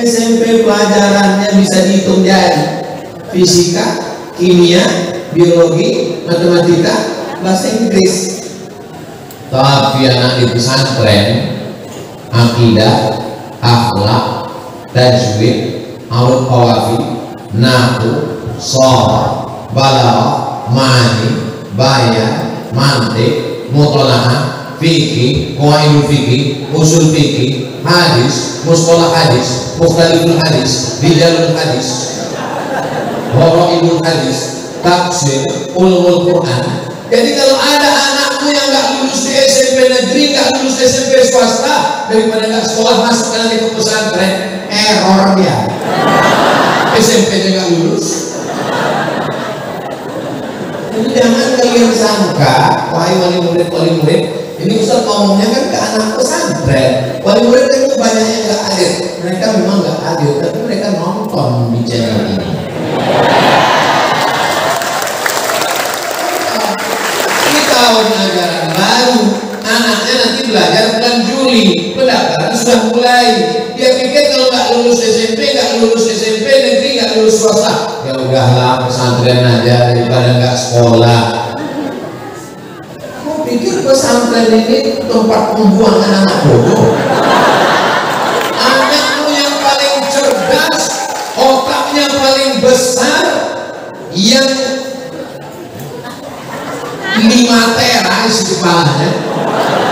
SMP pelajarannya bisa dihitung jari, fisika, kimia, biologi, matematika, bahasa Inggris. Tapi anak di pesantren, akidah, akhlak, tajwid, arut qawafi, nahwu, sharaf, balaghah, ma'ani, bayan, mantiq, mutalaah, fikih, qawaidul fikih, usul fikih, hadis, mustalah hadis, mukhtaliful hadis, rijalul hadis, gharaibul hadis, tafsir, ulumul Quran. Jadi kalau ada anakmu yang nggak lulus di SMP negeri, nggak lulus di SMP swasta, daripada nggak sekolah masuk nanti ke pesantren, error dia. SMP-nya nggak lulus. Jadi jangan kalian sangka, wahai wali murid, ini Ustaz ngomongnya kan ke anak pesantren. Wali murid kan banyak yang nggak hadir. Mereka memang nggak hadir, tapi mereka nonton di channel ini. Tahun ajaran baru, anaknya nanti belajar bulan Juli, pendaftaran sudah mulai. Dia pikir kalau nggak lulus SMP negeri, nggak lulus swasta, ya udahlah pesantren aja daripada nggak sekolah. Kau pikir pesantren ini tempat pembuangan anak bodoh? Anakmu yang paling cerdas, otaknya paling besar, yang 5 teras kepalanya,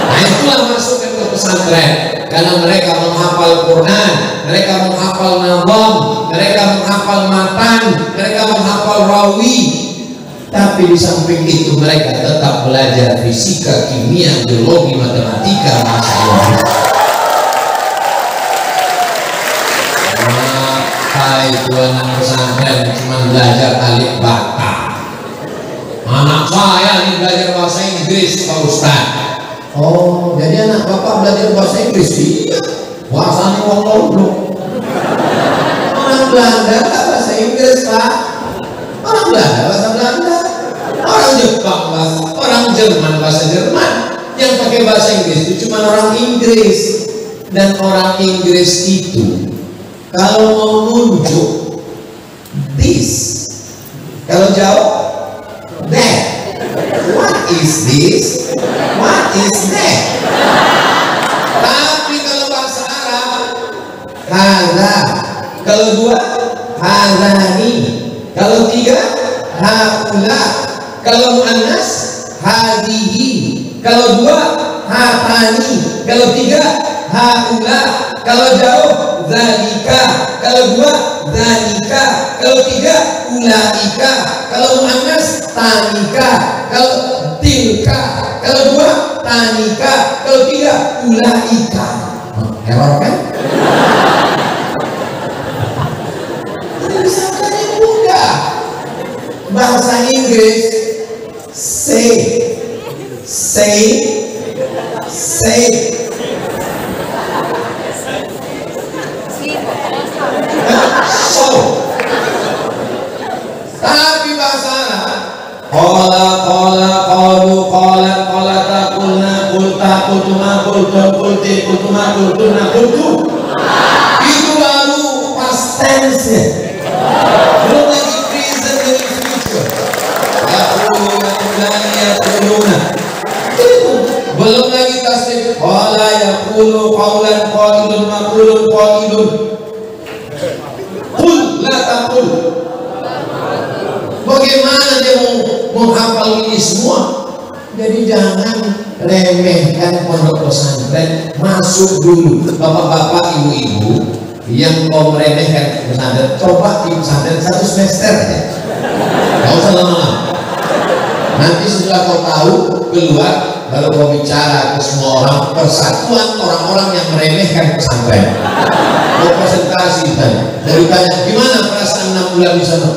nah itulah masukkan ke pesantren. Karena mereka menghafal Quran, mereka menghafal nazam, mereka menghafal matan, mereka menghafal rawi. Tapi di samping itu mereka tetap belajar fisika, kimia, biologi, matematika, masalah. Itu anak pesantren cuma belajar alif bata. Anak saya ini belajar bahasa Inggris, Pak Ustaz. Oh, jadi anak bapak belajar bahasa Inggris? Iya. Bahasanya wong lombok. Orang Belanda tak bahasa Inggris, Pak. Orang Belanda bahasa Belanda. Orang Orang Jepang bahasa, orang Jerman bahasa Jerman. Yang pakai bahasa Inggris itu cuma orang Inggris. Dan orang Inggris itu kalau mau nunjuk this, kalau jauh that. What is this? What is that? Tapi kalau bahasa Arab hadza, kalau dua hadzani, kalau tiga haula, kalau muannas hadhihi, kalau dua hatani, kalau tiga haula, kalau jauh dzalika, kalau dua dzalika, kalau tiga ulaika, kalau muannas tanika, kalau tilka, kalau dua tanika, kalau tiga ulaika. Error kan? Misalnya mudah. Bahasa Inggris say. So. Tapi bahasa Arab qalu qalata qulna qulta qultuma qultum qulti qultuma qultuna qultu. Itu baru past tense. Belum lagi present dan future. Yaquluna. Belum lagi tasdid. Qala yaqulu qawlan qailun maqulun qailun. Qul la taqul. Bagaimana dia mau menghafal ini semua? Jadi jangan remehkan pondok pesantren. Masuk dulu, bapak-bapak, ibu-ibu yang mau meremehkan pesantren, coba di pesantren 1 semester aja. Gak usah lama-lama. Nanti setelah kau tahu, keluar baru kau bicara ke semua orang, persatuan orang-orang yang meremehkan pesantren. Kau presentasi tadi, dari tanya gimana perasaan 6 bulan di sana?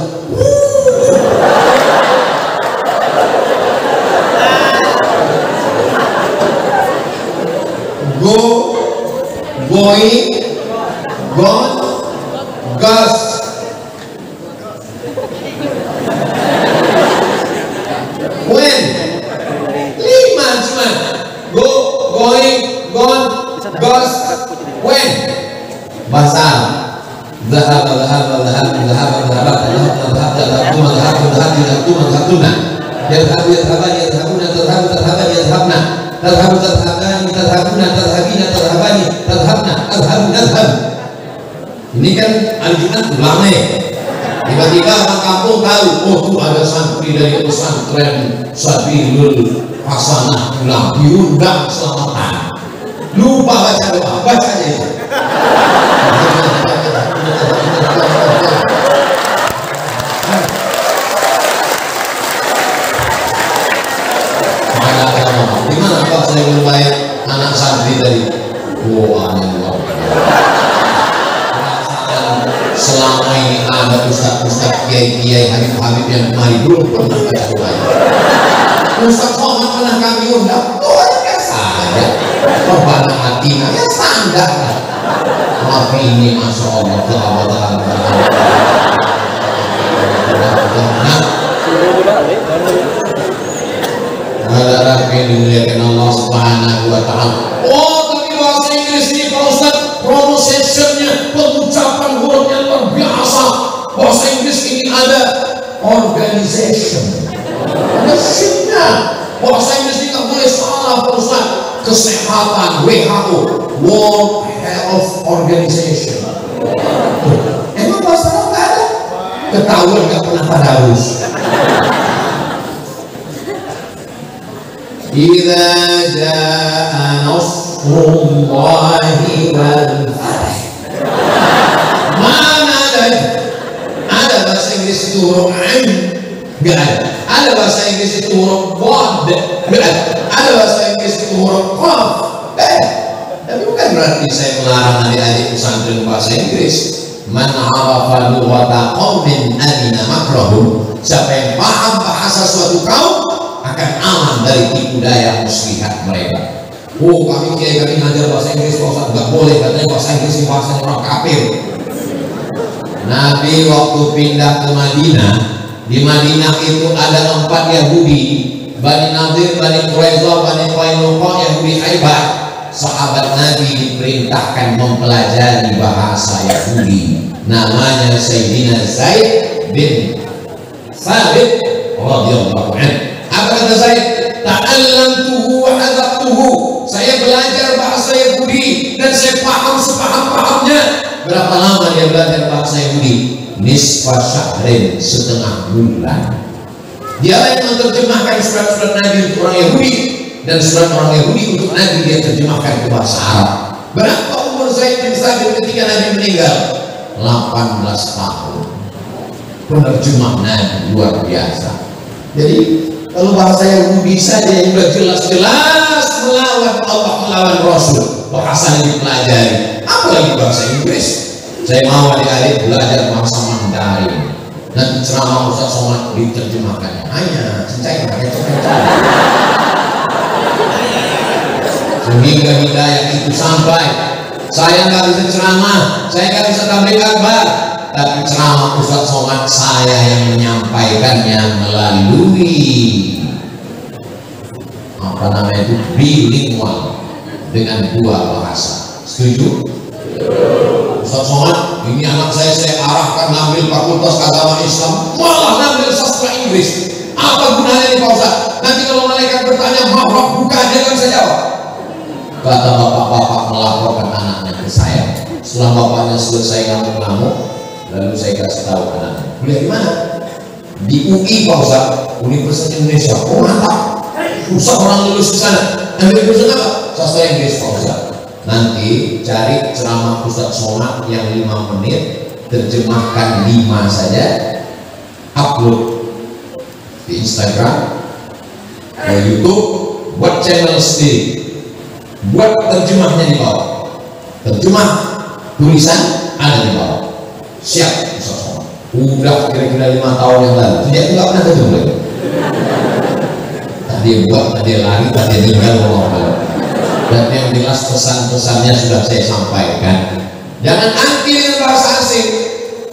Going, gone, goes. When? 5 cuma. Go, going, gone, goes. When? Bahasa Zahab, zahab, zahab, zahab, zahab, zahab, zahab, zahab, yadhhabu yadhhabani yadhhabuna tadhhabu tadhhabani yadhhabna tadhhabu tadhhabani tadhhabuna tadhhabina tadhhabani tadhhabna adhhabu nadhhab. Ini kan Al-Jumat ulama. Tiba-tiba orang kampung tahu, oh tuh ada santri dari pesantren Sabilul Hasanah pulang diundang selamatan. Lupa baca doa, baca aja itu. Gimana Pak saya membayar anak santri tadi? Wah, selama ini ada ustaz-ustaz, kiai-kiai, habib-habib yang kemari belum pernah baca doa. Ustaz Somad pernah kami undang, doa biasa saja. Perbanyak hatinya ya standar lah. Tapi ini masya Allah Harap yang dimuliakan Allah Subhanahu wa Ta'ala. Oh, tapi bahasa Inggris ini Pak Ustaz, pronunciation-nya, pengucapan word-nya luar biasa. Bahasa Inggris ini ada organization, ada ship-nya. Bahasa Inggris ini nggak boleh salah Pak Ustaz. Kesehatan, WHO, World Health Organization. Emang bahasa Arab nggak ada? Ketahuan nggak pernah tadarus. Idza jaa nasrullahi wal fath. Mana ada bahasa Inggris itu huruf ain? Enggak ada. Ada bahasa Inggris itu huruf wad? Enggak ada. Ada bahasa Inggris itu huruf qaf? Enggak ada. Tapi bukan berarti saya melarang adik-adik pesantren bahasa Inggris. Man 'arafa lughata qaumin amina makrahum. Siapa yang paham bahasa suatu kaum akan aman dari tipu daya muslihat mereka. Oh, kami kiai kami ngajar bahasa Inggris, Pak, nggak boleh, katanya bahasa Inggris ini bahasa orang kafir. Nabi waktu pindah ke Madinah Di Madinah itu ada 4 Yahudi, Bani Nadir, Bani Quraidah, Bani Qainuqa, Yahudi Khaybar. Sahabat Nabi diperintahkan mempelajari bahasa Yahudi. Namanya Sayyidina Zaid bin Thabit radhiyallahu anhu. Apa kata Zaid? Ta'allamtuhu wa hadzabtuhu. Saya belajar bahasa Yahudi dan saya paham sepaham-pahamnya. Berapa lama dia belajar bahasa Yahudi? Nisfa syahrin, setengah bulan. Dia yang menerjemahkan surat-surat Nabi untuk orang Yahudi dan surat orang Yahudi untuk Nabi dia terjemahkan ke bahasa Arab. Berapa umur Zaid bin Thabit ketika Nabi meninggal? 18 tahun. Penerjemah Nabi luar biasa. Jadi kalau bahasa Yahudi saja yang sudah jelas-jelas melawan Allah, melawan Rasul, bahasa yang dipelajari, apalagi bahasa Inggris. Saya mau adik-adik belajar bahasa Mandarin. Nanti ceramah Ustaz Somad diterjemahkannya. Hanya cincai pakai coklat. Sehingga hidayah itu sampai. Saya nggak bisa ceramah, saya nggak bisa tabligh akbar, tapi ceramah Ustaz Somad saya yang menyampaikannya melalui apa namanya itu bilingual dengan 2 bahasa. Setuju? Ustaz Somad, ini anak saya arahkan ngambil fakultas agama Islam, malah ngambil sastra Inggris. Apa gunanya ini Pak Ustaz? Nanti kalau malaikat bertanya, maaf buka aja kan saya jawab. Kata bapak-bapak melaporkan anaknya ke saya. Setelah bapaknya selesai ngamuk-ngamuk, lalu saya kasih tahu anaknya, kuliah di mana? Di UI Pak Ustaz, Universitas Indonesia. Oh mantap, susah orang lulus di sana. Ambil jurusan apa? Sastra Inggris Pak Ustaz. Nanti cari ceramah Ustaz Somad yang 5 menit, terjemahkan 5 saja, upload di Instagram, ke YouTube, buat channel sendiri, buat terjemahnya di bawah, terjemah tulisan ada di bawah. Siap Ustaz Somad. Udah kira-kira 5 tahun yang lalu, sejak itu nggak pernah terjemah lagi. Tadi buat, tadi lari, tadi tinggal ngomong. Dan yang jelas pesan-pesannya sudah saya sampaikan. Jangan anti dengan bahasa asing.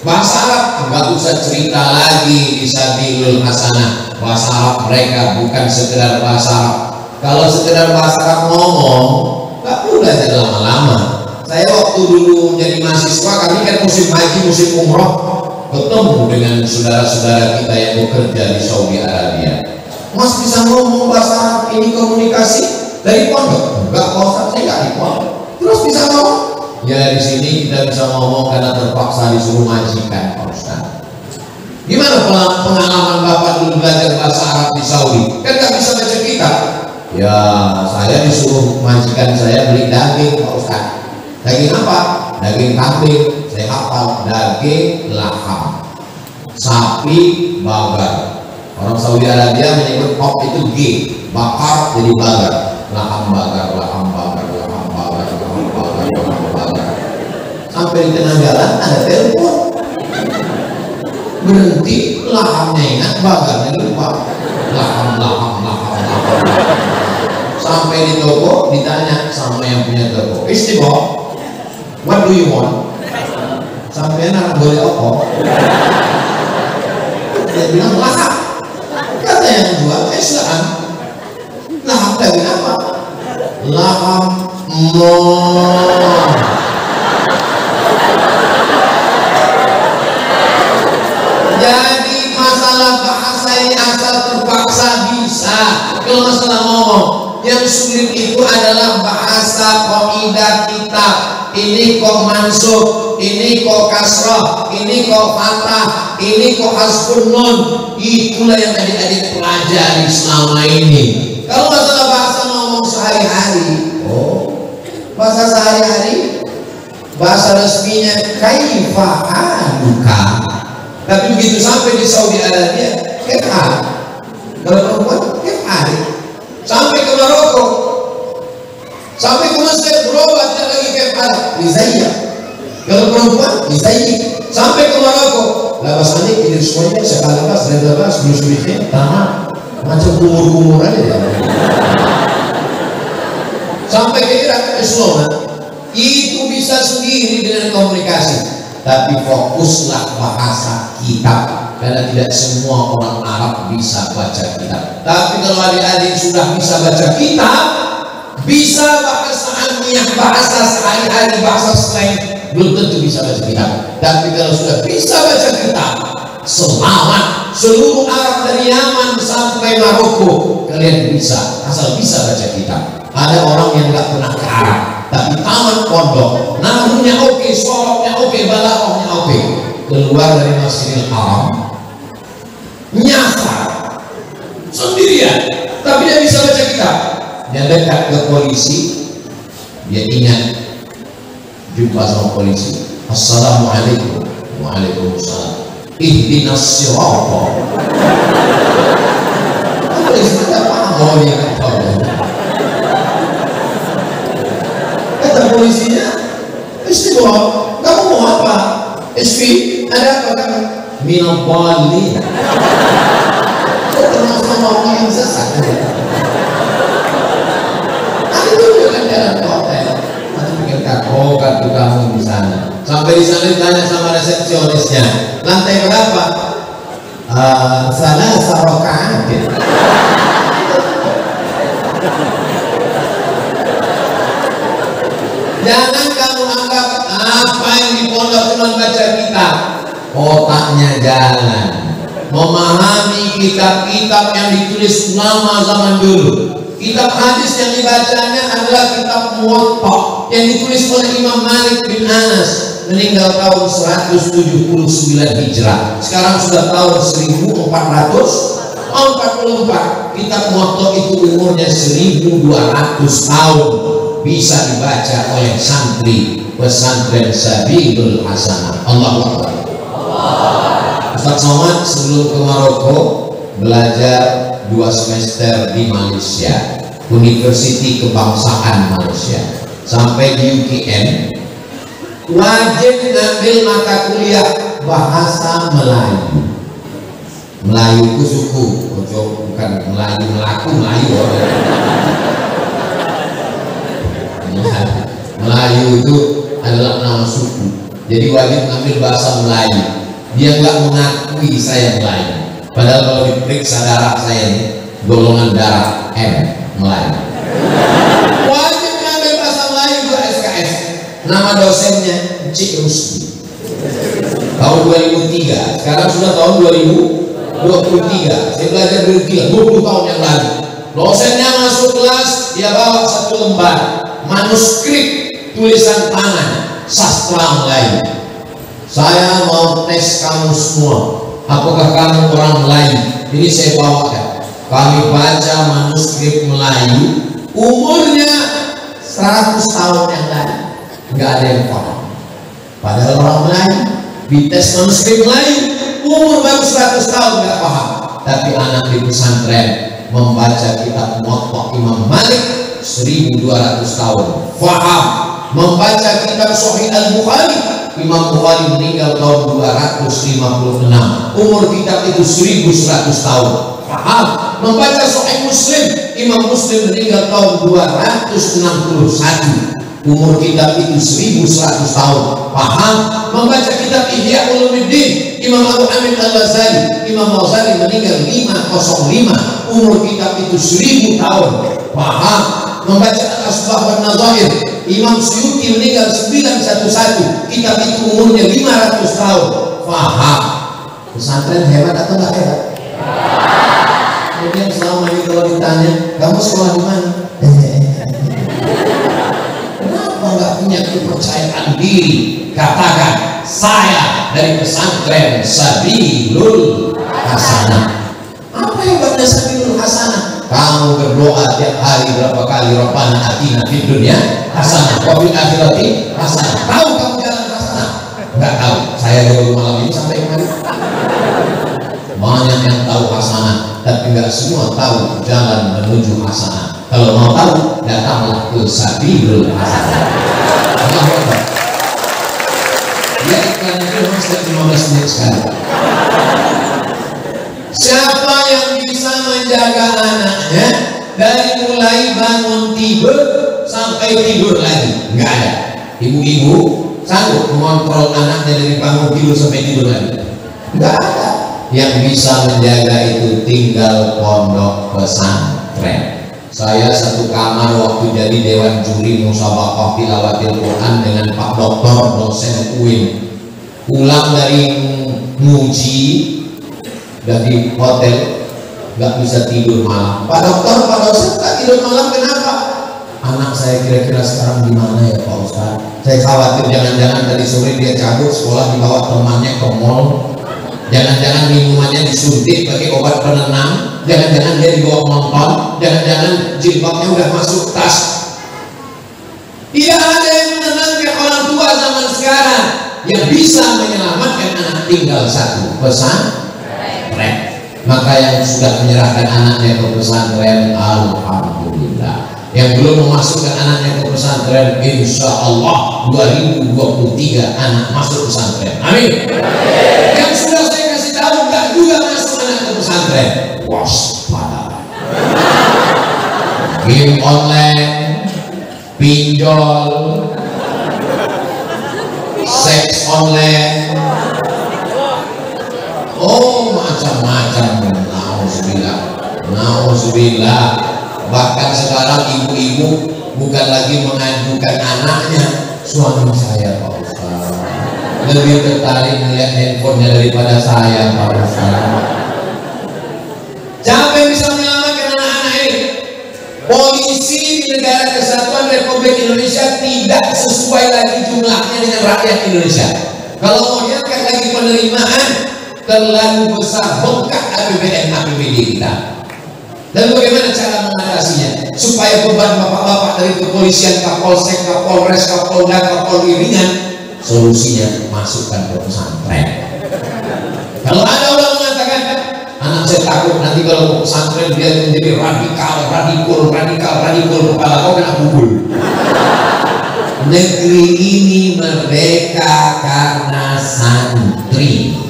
Bahasa Arab nggak usah cerita lagi di Sabilul Hasanah. Bahasa Arab mereka bukan sekedar bahasa Arab. Kalau sekedar bahasa Arab ngomong, nggak perlu belajar lama-lama. Saya waktu dulu jadi mahasiswa, kami kan musim haji, musim umroh, ketemu dengan saudara-saudara kita yang bekerja di Saudi Arabia. Mas bisa ngomong bahasa Arab, ini komunikasi dari pondok? Enggak, Pak Ustaz, saya nggak di pondok. Terus bisa ngomong? Ya di sini kita bisa ngomong karena terpaksa disuruh majikan Pak Ustaz. Gimana pengalaman Bapak dulu belajar bahasa Arab di Saudi? Kan nggak bisa baca kitab. Ya saya disuruh majikan saya beli daging Pak Ustaz. Daging apa? Daging kambing. Saya hafal daging laham, sapi bagar. Orang Saudi Arabia menyebut pop itu G, bakar jadi bagar. Laham bagar, laham bagar, laham bagar, laham bagar, laham bagar. Sampai di tengah jalan ada telepon. Berhenti, lahamnya ingat, bagarnya lupa. Laham, laham, laham, laham. Sampai di toko ditanya sama yang punya toko, Istimewa, what do you want? Sampai anak boleh apa? Dia bilang laham. Kata yang jual, silakan. Laham daging apa? Laham Jadi masalah bahasa ini asal terpaksa bisa. Kalau masalah ngomong, yang sulit itu adalah bahasa kaidah kita. Ini kok mansub, ini kok kasrah, ini kok fathah, ini kok hasbun nun. Itulah yang adik-adik pelajari selama ini. Kalau masalah bahasa ngomong sehari-hari, bahasa sehari-hari, bahasa resminya kaifa haluka. Tapi begitu sampai di Saudi Arabia, kefal. Kalau perempuan, kefal. Sampai ke Maroko, sampai ke Mesir, berubah tidak lagi kefal, izayya. Kalau perempuan, izayyi. Sampai ke Maroko, labas anik, ini semuanya saya labas, saya labas, bulu-bulunya, tanah. Macam kumur-kumur aja ya. Sampai ke Irak, Islam itu bisa sendiri dengan komunikasi, tapi fokuslah bahasa kitab. karena tidak semua orang Arab bisa baca kitab. Tapi kalau adik-adik sudah bisa baca kitab, bisa bahasa ilmiah, bahasa sehari-hari, bahasa slang, belum tentu bisa baca kitab. Tapi kalau sudah bisa baca kitab, selamat. Seluruh Arab dari Yaman sampai Maroko kalian bisa, asal bisa baca kitab. Ada orang yang nggak pernah ke Arab, tapi tamat pondok, nahwunya oke, soroknya oke, balaghahnya oke, keluar dari Masjidil Haram nyasar sendirian, tapi dia bisa baca kitab. Dia dekat ke polisi, dia ingat jumpa sama polisi, assalamualaikum, waalaikumsalam, ihdinas sirata. Polisi tidak paham bahwa dia nggak tahu. Kata polisinya, istighfar, kamu mau apa? Isfi, ada apa kamu? Minal dhalin. Termasuk orang yang sesat. Itu dengan jalan ke hotel. Nanti pikirkan, oh kartu kamu di sana. Sampai di sana ditanya sama resepsionisnya, lantai berapa? Sana sarokaan. Jangan kamu anggap apa yang di pondok cuma baca kitab. Otaknya jalan, memahami kitab-kitab yang ditulis ulama zaman dulu. Kitab hadis yang dibacanya adalah kitab Muwatta yang ditulis oleh Imam Malik bin Anas, meninggal tahun 179 Hijrah. Sekarang sudah tahun 1444. Kitab Muwatta itu umurnya 1200 tahun. Bisa dibaca oleh santri pesantren Sabilul Hasanah. Allahu Akbar. Ustaz Somad sebelum ke Maroko belajar 2 semester di Malaysia, University Kebangsaan Malaysia. Sampai di UKM wajib ngambil mata kuliah bahasa Melayu. Melayu itu suku, bukan Melayu melaku, Melayu. Melayu itu adalah nama suku, jadi wajib ngambil bahasa Melayu. Dia nggak mengakui saya Melayu, padahal kalau diperiksa darah saya ini golongan darah M, Melayu. Wajib ngambil bahasa Melayu 2 SKS. Nama dosennya Cik Rusdi. Tahun 2003, sekarang sudah tahun 2023. Saya belajar dari 20 tahun yang lalu. Dosennya masuk kelas, dia bawa 1 lembar manuskrip tulisan tangan sastra Melayu. Saya mau tes kamu semua, apakah kamu orang Melayu? Ini saya bawakan. Kami baca manuskrip Melayu, umurnya 100 tahun yang lalu, nggak ada yang paham. Padahal orang Melayu dites manuskrip Melayu, umur baru 100 tahun nggak paham. Tapi anak di pesantren membaca kitab Muwatta Imam Malik 1200 tahun faham. Membaca kitab Sahih Al-Bukhari, Imam Bukhari meninggal tahun 256, umur kitab itu 1100 tahun paham. Membaca Sahih Muslim, Imam Muslim meninggal tahun 261, umur kitab itu 1100 tahun paham. Membaca kitab Ihya Ulumuddin, Imam Abu Hamid Al-Ghazali, Imam Ghazali meninggal 505, umur kitab itu 1000 tahun paham. Membaca Al-Asbah wa Nazair, Imam Suyuti meninggal 911, kitab itu umurnya 500 tahun paham. Pesantren hebat atau nggak hebat? Kemudian selama ini kalau ditanya, kamu sekolah di mana? Kenapa nggak punya kepercayaan diri? Katakan, saya dari pesantren Sabilul Hasanah. Apa hebatnya Sabilul Hasanah? Kamu berdoa tiap hari berapa kali, Rabbana atina fid dunya hasanah wa fil akhirati hasanah. Tahu kamu jalan hasanah? Enggak tahu. Saya baru malam ini sampai kemari. Banyak yang tahu hasanah, tapi enggak semua tahu jalan menuju hasanah. Kalau mau tahu, datanglah ke Sabilul Hasanah. Allahu Akbar. Ya, iklan itu memang setiap 15 menit sekali. Siapa yang bisa menjaga anaknya dari mulai bangun tidur sampai tidur lagi? Enggak ada. Ibu-ibu sanggup mengontrol anaknya dari bangun tidur sampai tidur lagi? Enggak ada. yang bisa menjaga itu tinggal pondok pesantren. Saya satu kamar waktu jadi dewan juri musabaqah tilawatil Quran dengan Pak Doktor dosen UIN. Pulang dari nguji dari hotel nggak bisa tidur malam. Pak Dokter, Pak dosen nggak tidur malam kenapa? Anak saya kira-kira sekarang di mana ya Pak Ustaz? Saya khawatir jangan-jangan dari sore dia cabut sekolah dibawa temannya ke mall. Jangan-jangan minumannya disuntik pakai obat penenang, jangan-jangan dia dibawa nonton, jangan-jangan jilbabnya udah masuk tas. Tidak ada yang menenangkan orang tua zaman sekarang. Yang bisa menyelamatkan anak tinggal satu, pesantren. Maka yang sudah menyerahkan anaknya ke pesantren, alhamdulillah. Yang belum memasukkan anaknya ke pesantren, insya Allah 2023 anak masuk pesantren. Amin. Yang sudah saya kasih tahu nggak juga masuk anak ke pesantren, waspada. Game online, pinjol, seks online, oh macam-macam. Nauzubillah. Bahkan sekarang ibu-ibu bukan lagi mengajukan anaknya, suami saya Pak Ustaz lebih tertarik melihat handphonenya daripada saya Pak Ustaz. Siapa yang bisa menyelamatkan anak-anak ini? Polisi di negara Kesatuan Republik Indonesia tidak sesuai lagi jumlahnya dengan rakyat Indonesia. Kalau mau diangkat lagi penerimaan, terlalu besar bengkak APBN APBD kita. Dan bagaimana cara mengatasinya supaya beban bapak-bapak dari kepolisian, Kapolsek, Kapolres, Kapolda, Kapolri ringan? Solusinya masukkan ke pesantren. Kalau ada orang mengatakan anak saya takut nanti kalau ke pesantren dia menjadi radikal kepala kau kena pukul. Negeri ini merdeka karena santri.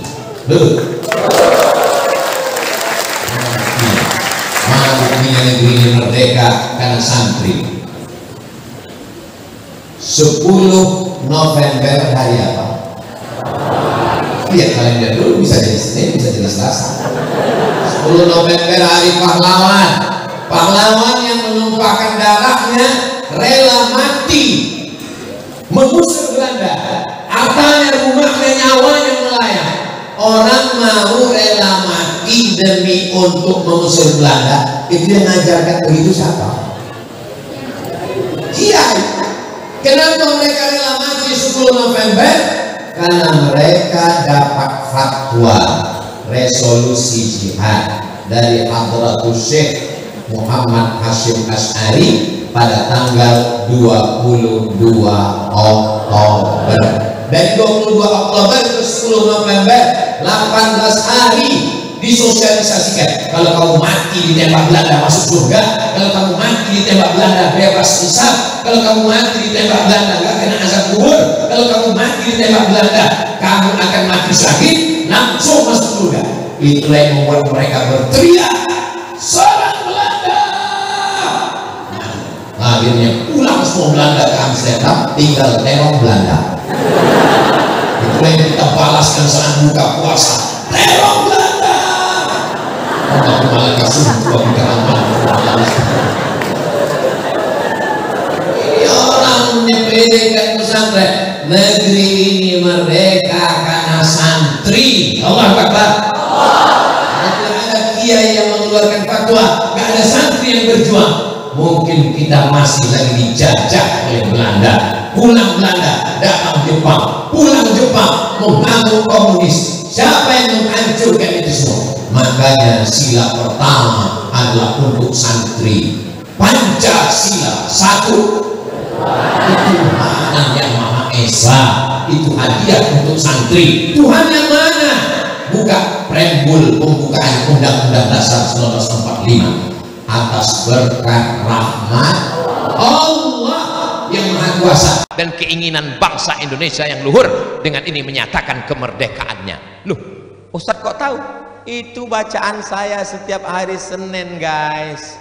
Negeri ini merdeka karena santri. 10 November hari apa? Lihat kalender dulu, bisa jadi Senin, bisa jadi Selasa. 10 November hari pahlawan. Pahlawan yang menumpahkan darahnya, rela mati mengusir Belanda, hartanya, rumahnya, nyawanya melayang. Orang mau rela mati demi untuk mengusir Belanda, itu yang ngajarkan begitu siapa? Kiai. Kenapa mereka rela mati 10 November? Karena mereka dapat fatwa resolusi jihad dari Hadratus Syekh Muhammad Hashim Asy'ari pada tanggal 22 Oktober. Dari 22 Oktober ke 10 November, 18 hari disosialisasikan. Kalau kamu mati ditembak Belanda masuk surga, kalau kamu mati ditembak Belanda bebas hisab, kalau kamu mati ditembak Belanda gak kena azab kubur, kalau kamu mati ditembak Belanda kamu akan mati syahid langsung masuk surga. Itulah yang membuat mereka berteriak serang Belanda. Nah, akhirnya pulang semua Belanda ke Amsterdam, tinggal teror Belanda. Itulah yang kita balaskan saat buka puasa, teror Belanda. Allah malah kasih dua keramat. Ini orang menyepelekan pesantren. Negeri ini merdeka karena santri. Allah Akbar. Tidak ada kiai yang mengeluarkan fatwa, tidak ada santri yang berjuang. Mungkin kita masih lagi dijajah oleh Belanda. Pulang Belanda, datang Jepang. Pulang Jepang, membangun komunis. Siapa yang menghancurkan itu semua? Makanya sila pertama adalah untuk santri. Pancasila satu, Tuhan yang Maha Esa. Itu hadiah untuk santri. Tuhan yang mana? Buka preambul pembukaan Undang-Undang Dasar 1945. Atas berkat rahmat Allah yang Maha Kuasa dan keinginan bangsa Indonesia yang luhur, dengan ini menyatakan kemerdekaannya. Loh, Ustadz kok tahu? Itu bacaan saya setiap hari Senin, guys.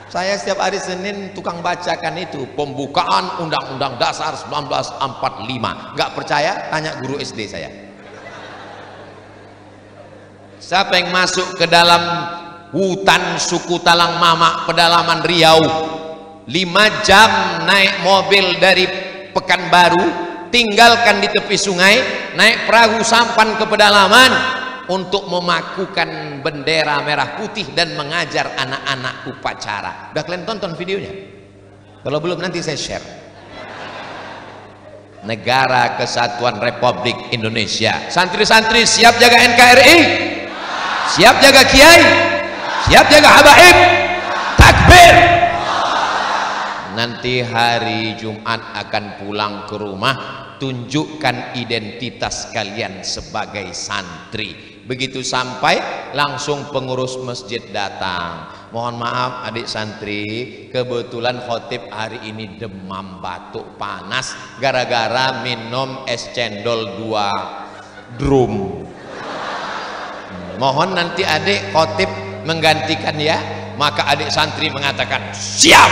Saya setiap hari Senin tukang bacakan itu pembukaan Undang-Undang Dasar 1945. Nggak percaya? Tanya guru SD saya. Siapa yang masuk ke dalam hutan suku Talang Mamak pedalaman Riau 5 jam naik mobil dari Pekanbaru, tinggalkan di tepi sungai, naik perahu sampan ke pedalaman untuk memakukan bendera merah putih dan mengajar anak-anak upacara. Udah kalian tonton videonya? Kalau belum nanti saya share. Negara Kesatuan Republik Indonesia. Santri-santri siap jaga NKRI? Siap jaga kiai? Siap jaga habaib? Takbir! Nanti hari Jumat akan pulang ke rumah, tunjukkan identitas kalian sebagai santri. Begitu sampai, langsung pengurus masjid datang. Mohon maaf adik santri, kebetulan khotib hari ini demam batuk panas gara-gara minum es cendol 2 drum. Mohon nanti adik khotib menggantikan ya. Maka adik santri mengatakan siap,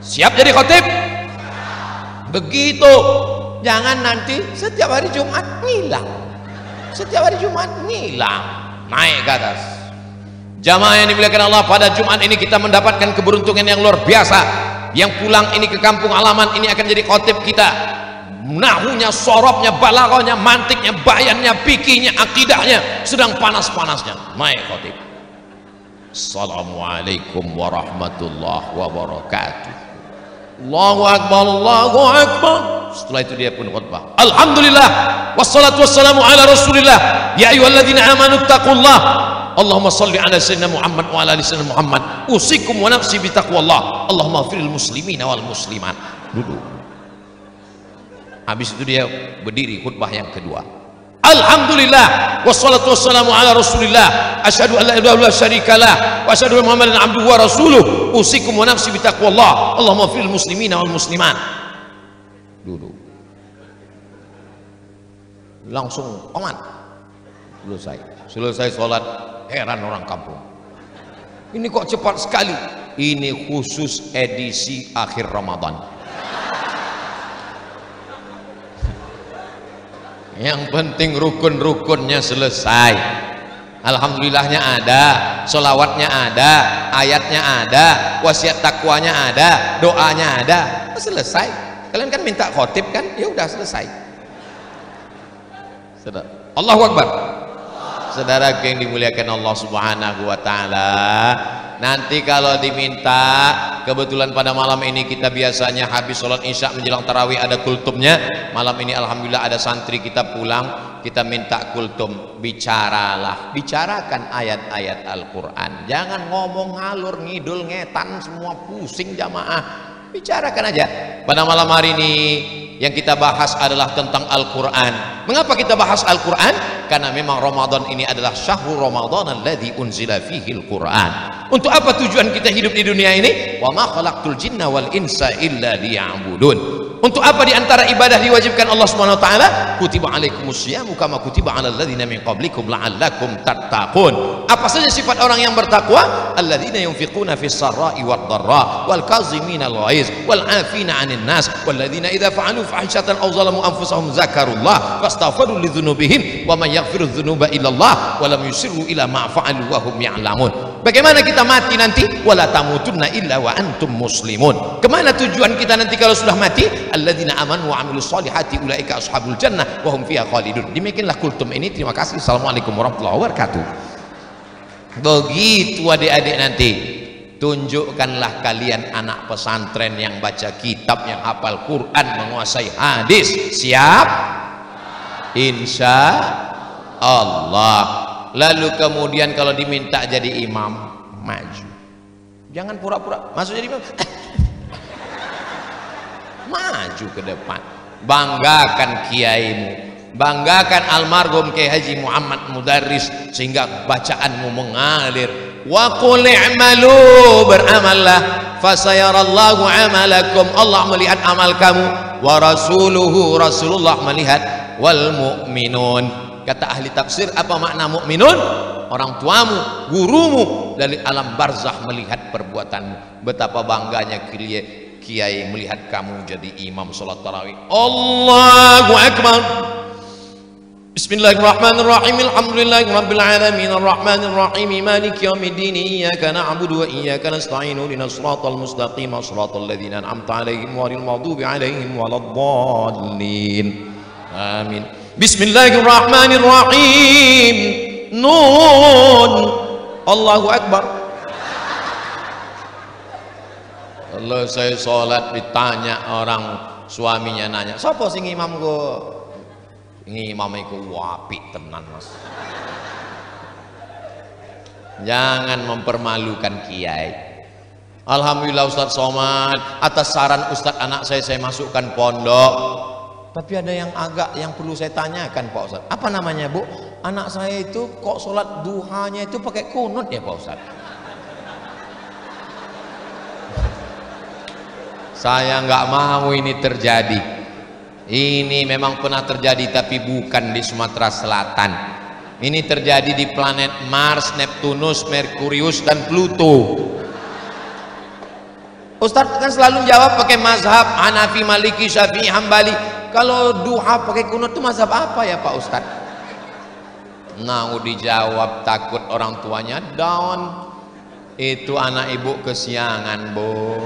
siap jadi khotib. Begitu, jangan nanti setiap hari Jumat ngilang, setiap hari Jumat ngilang, naik ke atas. Jamaah yang dimuliakan Allah, pada Jumat ini kita mendapatkan keberuntungan yang luar biasa. Yang pulang ini ke kampung halaman ini akan jadi khotib kita. Nahunya, sorobnya, balaghahnya, mantiknya, bayannya, fikihnya, akidahnya sedang panas-panasnya, naik khotib. Assalamualaikum warahmatullahi wabarakatuh. Allahu akbar, Allahu akbar. Setelah itu dia pun khutbah. Alhamdulillah wassalatu wassalamu ala Rasulillah. Ya ayyuhalladzina amanu taqullah. Allahumma salli ala sayyidina Muhammad wa ala ali sayyidina Muhammad. Usikum wa nafsi bi taqwallah. Allahumma ighfiril muslimina wal muslimat. Duduk. Habis itu dia berdiri khutbah yang kedua. Alhamdulillah wassalatu wassalamu ala Rasulillah. Asyhadu an la ilaha illallah syarikalah wa asyhadu anna Muhammadan abduhu wa rasuluh. Usikum wa nafsi bi taqwallah. Allahumma ighfiril muslimina wal muslimat. Duduk. Langsung aman. Selesai sholat, heran orang kampung. Ini kok cepat sekali? Ini khusus edisi akhir Ramadan. Yang penting rukun-rukunnya selesai. Alhamdulillahnya ada, sholawatnya ada, ayatnya ada, wasiat takwanya ada, doanya ada. Selesai. Kalian kan minta khotib kan? Ya udah selesai. Allahu Akbar. Saudara yang dimuliakan Allah Subhanahu wa taala, nanti kalau diminta, kebetulan pada malam ini kita biasanya habis sholat isya menjelang tarawih ada kultumnya. Malam ini alhamdulillah ada santri kita pulang, kita minta kultum. Bicaralah, bicarakan ayat-ayat Al-Quran, jangan ngomong ngalur ngidul ngetan semua pusing jamaah. Bicarakan aja. Pada malam hari ini yang kita bahas adalah tentang Al-Quran. Mengapa kita bahas Al-Quran? Karena memang Ramadan ini adalah syahrul Ramadan alladzi unzila fihi Al-Quran. Untuk apa tujuan kita hidup di dunia ini? Wa ma khalaqtul jinna wal insa illa liya'budun. Untuk apa di antara ibadah diwajibkan Allah Subhanahu wa taala? Kutiba alaikumusyiyamu kama kutiba alal ladzina min qablikum la'allakum tattaqun. Apa saja sifat orang yang bertakwa? Alladzina yunfiquna fis sarra'i wad dharra wal kazimina al ghaiz wal 'afina 'anil nas wal ladzina idza fa'alu fahishatan aw zalamu anfusahum zakarullah fastaghfiru lidzunubihim wa may yaghfiru dzunuba illallah wa lam yusirru ila ma fa'alu wa hum ya'lamun. Bagaimana kita mati nanti? Wala tamutunna illa wa antum muslimun. Kemana tujuan kita nanti kalau sudah mati? Alladzina amanu wa amilus solihati ulaika ashabul jannah wa hum fiha khalidun. Demikianlah kultum ini. Terima kasih. Assalamualaikum warahmatullahi wabarakatuh. Begitu adik-adik nanti, tunjukkanlah kalian anak pesantren yang baca kitab, yang hafal Quran, menguasai hadis. Siap? Insya Allah. Lalu kemudian kalau diminta jadi imam, maju. Jangan pura-pura masuk jadi imam. Maju ke depan, banggakan kiaimu, banggakan almarhum Kiai Haji Muhammad Mudarris sehingga bacaanmu mengalir. Wa qul i'malu, beramallah, fasayarallahu amalakum, Allah melihat amal kamu, wa rasuluhu, Rasulullah melihat, wal mu'minun. Kata ahli tafsir, apa makna mukminun? Orang tuamu, gurumu dari alam barzah melihat perbuatanmu. Betapa bangganya kiai melihat kamu jadi imam sholat tarawih. Allahu Akbar. Bismillahirrahmanirrahim. Alhamdulillahirabbil alamin arrahmanir rahim maliki yaumiddin iyyaka na'budu wa iyyaka nasta'in ihdinas siratal mustaqim siratal ladzina an'amta 'alaihim ghairil maghdubi 'alaihim waladdallin. Amin. Bismillahirrahmanirrahim. Nun. Allahu akbar. Kalau saya sholat ditanya orang, suaminya nanya, "Sapa sing imam go?" Imam iku wapi tenan, Mas. Jangan mempermalukan kiai. Alhamdulillah Ustadz Somad, atas saran Ustadz anak saya masukkan pondok. Tapi ada yang perlu saya tanyakan Pak Ustadz. Apa namanya Bu? Anak saya itu kok sholat duhanya itu pakai kunut ya Pak Ustadz? Saya nggak mau ini terjadi. Ini memang pernah terjadi tapi bukan di Sumatera Selatan. Ini terjadi di planet Mars, Neptunus, Merkurius dan Pluto. Ustadz kan selalu jawab pakai mazhab Hanafi, Maliki, Syafi'i, Hambali. Kalau duha pakai kunut itu mazhab apa ya Pak Ustadz? Nah, dijawab takut orang tuanya down. Itu anak ibu kesiangan, Bu.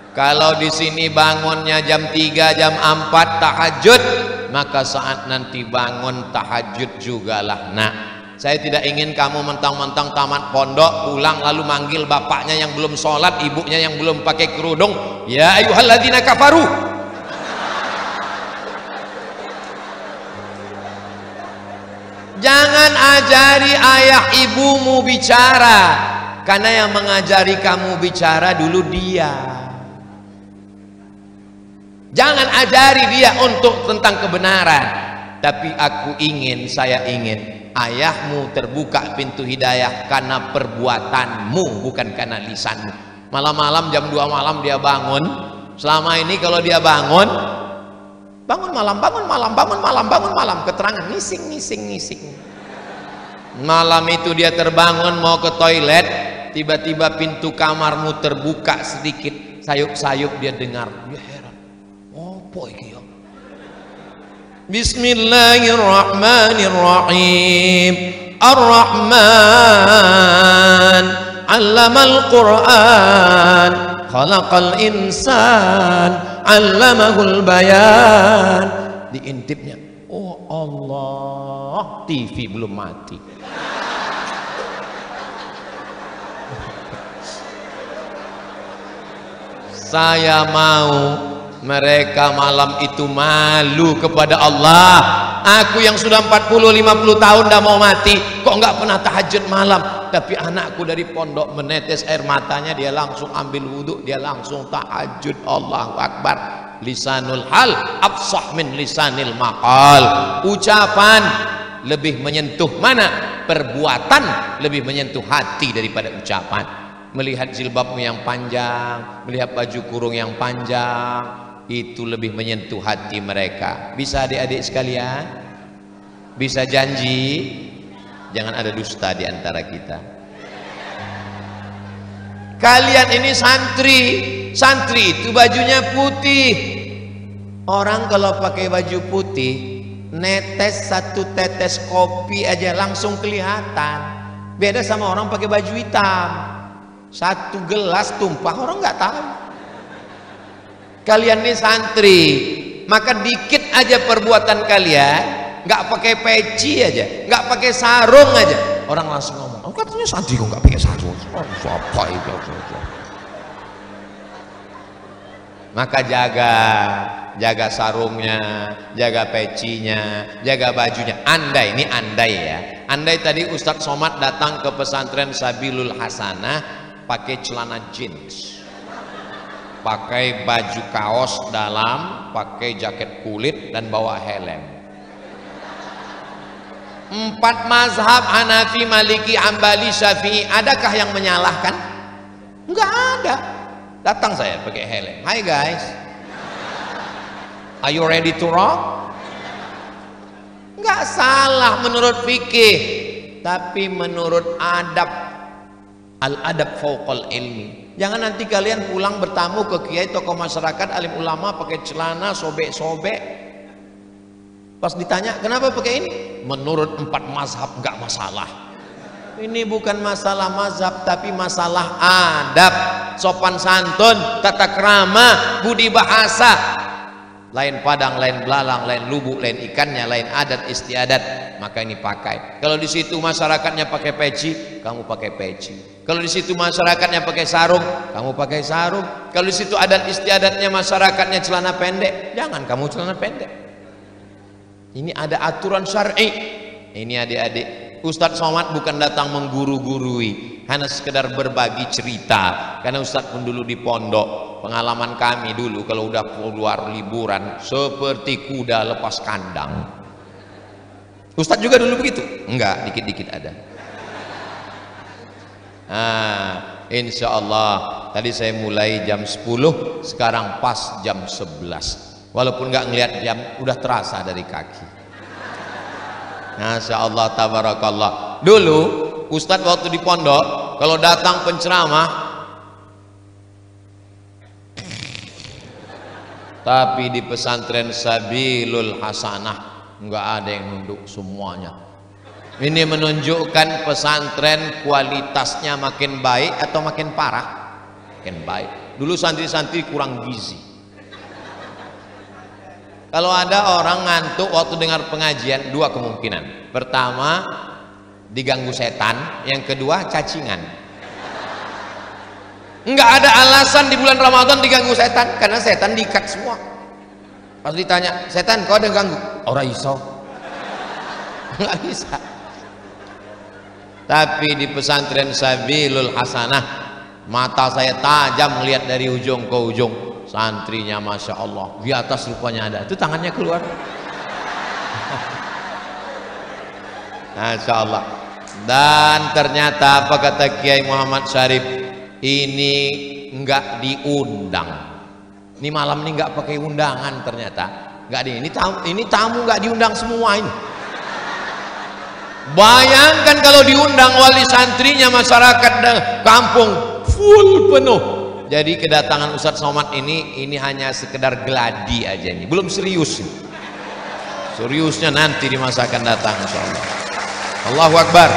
Kalau di sini bangunnya jam 3, jam 4 tahajud, maka saat nanti bangun tahajud jugalah. Nah, saya tidak ingin kamu mentang-mentang tamat pondok pulang lalu manggil bapaknya yang belum sholat, ibunya yang belum pakai kerudung, ya ayyuhalladzina kafaru. Jangan ajari ayah ibumu bicara, karena yang mengajari kamu bicara dulu dia. Jangan ajari dia untuk tentang kebenaran. Tapi saya ingin ayahmu terbuka pintu hidayah karena perbuatanmu, bukan karena lisanmu. Malam-malam jam 2 malam dia bangun. Selama ini kalau dia bangun malam, keterangan ngising. Malam itu dia terbangun mau ke toilet, tiba-tiba pintu kamarmu terbuka sedikit, sayup-sayup dia dengar. Ya heran. Bismillahirrahmanirrahim. Ar-Rahman 'allamal Qur'an, khalaqal insan, 'allamahul bayan. Diintipnya, oh Allah, TV belum mati. Saya mau mereka malam itu malu kepada Allah. Aku yang sudah 40-50 tahun dah mau mati, kok nggak pernah tahajud malam. Tapi anakku dari pondok menetes air matanya, dia langsung ambil wudhu, dia langsung tahajud. Allahu Akbar. Lisanul hal afsah min lisanil maqal. Ucapan lebih menyentuh mana? Perbuatan lebih menyentuh hati daripada ucapan. Melihat jilbabmu yang panjang, melihat baju kurung yang panjang, itu lebih menyentuh hati mereka. Bisa adik-adik sekalian? Bisa janji? Jangan ada dusta di antara kita. Kalian ini santri. Santri itu bajunya putih. Orang kalau pakai baju putih, netes satu tetes kopi aja langsung kelihatan. Beda sama orang pakai baju hitam. Satu gelas tumpah orang nggak tahu. Kalian ini santri, maka dikit aja perbuatan kalian, nggak pakai peci aja, nggak pakai sarung aja, orang langsung ngomong, oh katanya santri kok nggak pakai sarung. Oh, apa itu? Maka jaga sarungnya, jaga pecinya, jaga bajunya. Andai ya, andai tadi Ustadz Somad datang ke pesantren Sabilul Hasanah pakai celana jeans, pakai baju kaos dalam, pakai jaket kulit dan bawa helm. 4 mazhab Hanafi, Maliki, Hambali, Syafi'i, adakah yang menyalahkan? Enggak ada. Datang saya pakai helm. Hi guys, are you ready to rock? Enggak salah menurut fikih, tapi menurut adab. Al-adab fauqal ilmi. Jangan nanti kalian pulang bertamu ke kiai, tokoh masyarakat, alim ulama pakai celana sobek-sobek. Pas ditanya kenapa pakai ini, menurut 4 mazhab nggak masalah. Ini bukan masalah mazhab, tapi masalah adab, sopan santun, tata krama, budi bahasa. Lain padang, lain belalang, lain lubuk, lain ikannya, lain adat istiadat, maka ini pakai. Kalau di situ masyarakatnya pakai peci, kamu pakai peci. Kalau di situ masyarakatnya pakai sarung, kamu pakai sarung. Kalau di situ adat istiadatnya masyarakatnya celana pendek, jangan kamu celana pendek. Ini ada aturan syar'i. Ini adik-adik, Ustadz Somad bukan datang mengguru-gurui, hanya sekedar berbagi cerita. Karena Ustadz pun dulu di pondok, pengalaman kami dulu kalau udah keluar liburan seperti kuda lepas kandang. Ustadz juga dulu begitu? Enggak, dikit-dikit ada. Insya Allah tadi saya mulai jam 10, sekarang pas jam 11. Walaupun nggak ngelihat jam, udah terasa dari kaki. Masya Allah, tabarakallah. Dulu Ustadz waktu di pondok kalau datang penceramah, tapi di pesantren Sabilul Hasanah nggak ada yang nunduk semuanya. Ini menunjukkan pesantren kualitasnya makin baik atau makin parah? Makin baik. Dulu santri-santri kurang gizi. Kalau ada orang ngantuk waktu dengar pengajian, 2 kemungkinan. Pertama, diganggu setan. Yang kedua, cacingan. Enggak ada alasan di bulan Ramadan diganggu setan, karena setan diikat semua. Pas ditanya, setan kau ada ganggu? Ora iso. Enggak bisa. Tapi di pesantren Sabilul Hasanah, mata saya tajam melihat dari ujung ke ujung. Santrinya Masya Allah, di atas rupanya ada, itu tangannya keluar. Masya Allah. Dan ternyata apa kata Kiai Muhammad Syarif, ini enggak diundang. Ini malam ini enggak pakai undangan ternyata. Enggak ini tamu enggak diundang semua ini. Bayangkan kalau diundang wali santrinya, masyarakat kampung full penuh. Jadi kedatangan Ustadz Somad ini hanya sekedar gladi aja, ini belum serius. Seriusnya nanti di masa akan datang insyaallah. Allahu Akbar.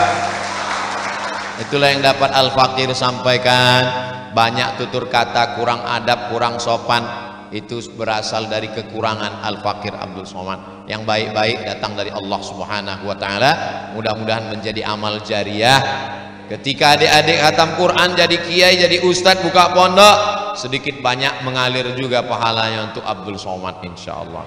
Itulah yang dapat Al-Fakir sampaikan. Banyak tutur kata kurang adab, kurang sopan, itu berasal dari kekurangan Al-Fakir Abdul Somad. Yang baik-baik datang dari Allah Subhanahu wa taala. Mudah-mudahan menjadi amal jariah. Ketika adik-adik khatam Quran, jadi kiai, jadi ustadz, buka pondok, sedikit banyak mengalir juga pahalanya untuk Abdul Somad insyaallah.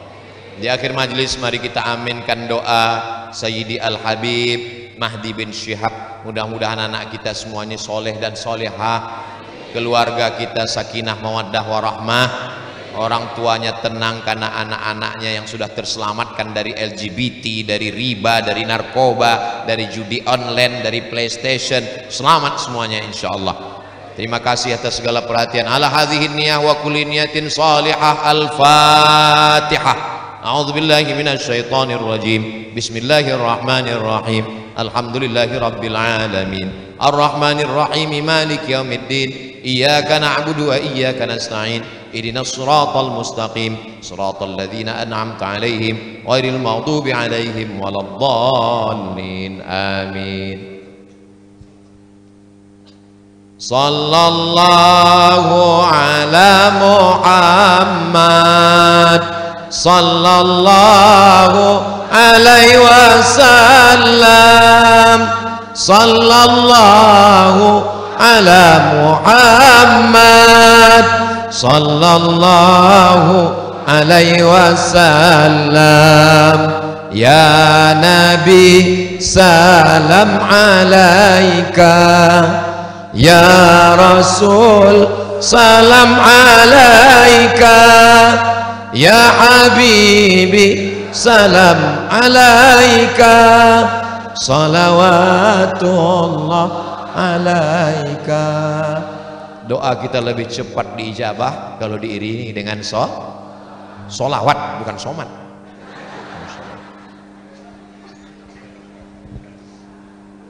Di akhir majelis mari kita aminkan doa Sayyidi Al-Habib Mahdi bin Syihab. Mudah-mudahan anak kita semuanya soleh dan solehah, keluarga kita sakinah mawaddah warahmah, orang tuanya tenang karena anak-anaknya yang sudah terselamatkan dari LGBT, dari riba, dari narkoba, dari judi online, dari PlayStation, selamat semuanya insyaallah. Terima kasih atas segala perhatian. Ala hadhihi niyah wa kulli niyatin salihah. Al-Fatihah. A'udzubillahi minasyaitonir rajim. Bismillahirrahmanirrahim. Alhamdulillahi rabbil alamin. Ar-Rahmanir Rahim. Maliki yaumiddin. Iyyaka na'budu wa iyyaka nasta'in. Ihdinas siratal mustaqim. Siratal ladzina an'amta 'alaihim ghairil maghdubi 'alaihim waladdallin. Amin. Sallallahu ala Muhammad. Sallallahu alaihi wasallam. Sallallahu ala Muhammad. Sallallahu alaihi wasallam. Ya Nabi salam alaika. Ya Rasul salam alaika. Ya Habibi salam alaika. Salawatullah alaika. Doa kita lebih cepat diijabah kalau diiringi dengan solawat, bukan somat.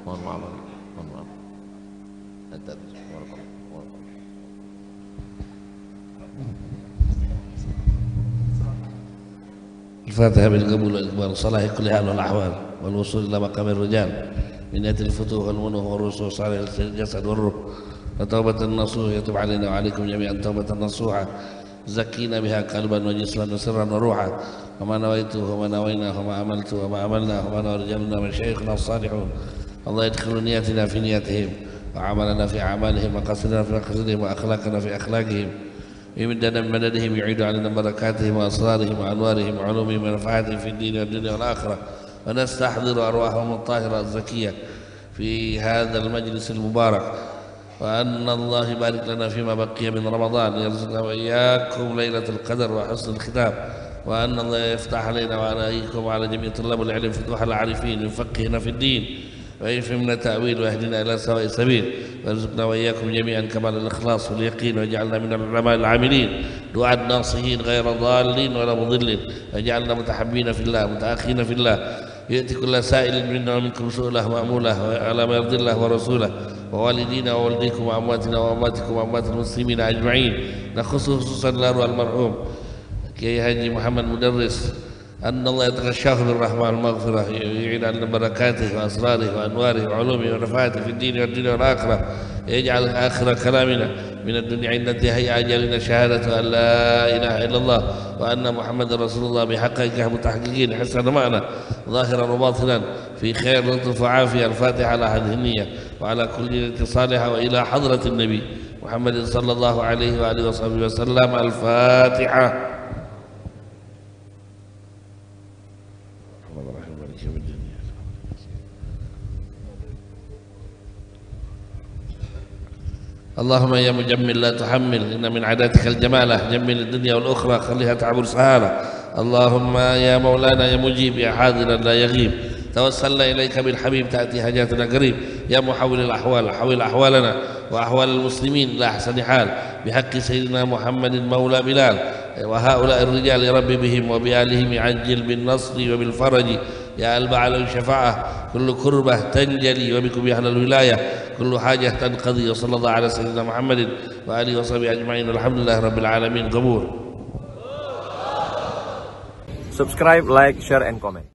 Mohon maaf, mohon maaf. الفاتحة بالقبول والإقبال صلاح كل حال والأحوال والوصول إلى مقام الرجال من نية الفتوح والمنوح والرسول صالح الجسد والروح وتوبة النصوح يتوب علينا وعليكم جميعا توبة نصوحة زكينا بها قلبا وجسما وسرا وروحا وما نويته وما نوينا وما عملته وما عملنا وما نوى رجالنا ومشايخنا الصالحون الله يدخل نياتنا في نياتهم وعملنا في أعمالهم وقصدنا في قصدهم وأخلاقنا في أخلاقهم يمدنا من مددهم يعيد علينا بركاتهم وأسرارهم وأنوارهم وعلومهم ونفعاتهم في الدين والدنيا والآخرة ونستحضر أرواحهم الطاهرة الزكية في هذا المجلس المبارك وأن الله يبارك لنا فيما بقي من رمضان يرزقنا وإياكم ليلة القدر وحسن الختام وأن الله يفتح علينا وعليكم وعلى جميع طلاب العلم فتوح العارفين ويفقهنا في الدين ويفهمنا تأويل ويهدنا إلى سواء السبيل ويرزقنا وإياكم جميعا كمال الإخلاص واليقين ويجعلنا من العلماء العاملين دعاة ناصحين غير ضالين ولا مضلين ويجعلنا متحبين في الله متأخين في الله يأتي كل سائل منا ومنكم سؤله مأموله على ما يرضي الله ورسوله ووالدينا ووالديكم وأمواتنا وأمواتكم وأموات المسلمين أجمعين نخص خصوصا الأروع المرحوم كي هاجي محمد مدرس أن الله يتغشاه بالرحمة والمغفرة يعين على بركاته وأسراره وأنواره وعلومه ونفعاته في الدين والدنيا والآخرة يجعل آخر كلامنا من الدنيا عند انتهاء أجلنا شهادة أن لا إله إلا الله وأن محمد رسول الله بحقه متحققين حسن معنى ظاهرا وباطنا في خير لطف وعافية. الفاتحة على هذه النية وعلى كل نية صالحة وإلى حضرة النبي محمد صلى الله عليه وآله وصحبه وسلم. الفاتحة. اللهم يا مجمل لا تحمل إن من عاداتك الجمالة جمل الدنيا والأخرى خليها تعبر سهالة. اللهم يا مولانا يا مجيب يا حاضرا لا يغيب توسلنا إليك بالحبيب تأتي حاجاتنا قريب يا محول الأحوال حول أحوالنا وأحوال المسلمين إلى أحسن حال بحق سيدنا محمد مولى بلال وهؤلاء الرجال رب بهم وبآلهم عجل بالنصر وبالفرج يا البعل الشفاعة كل كربة تنجلي وبكم يا أهل الولاية كل حاجة تنقضي. وصلى الله على سيدنا محمد وآله وصحبه أجمعين والحمد لله رب العالمين. قبول. Subscribe, like, share and comment.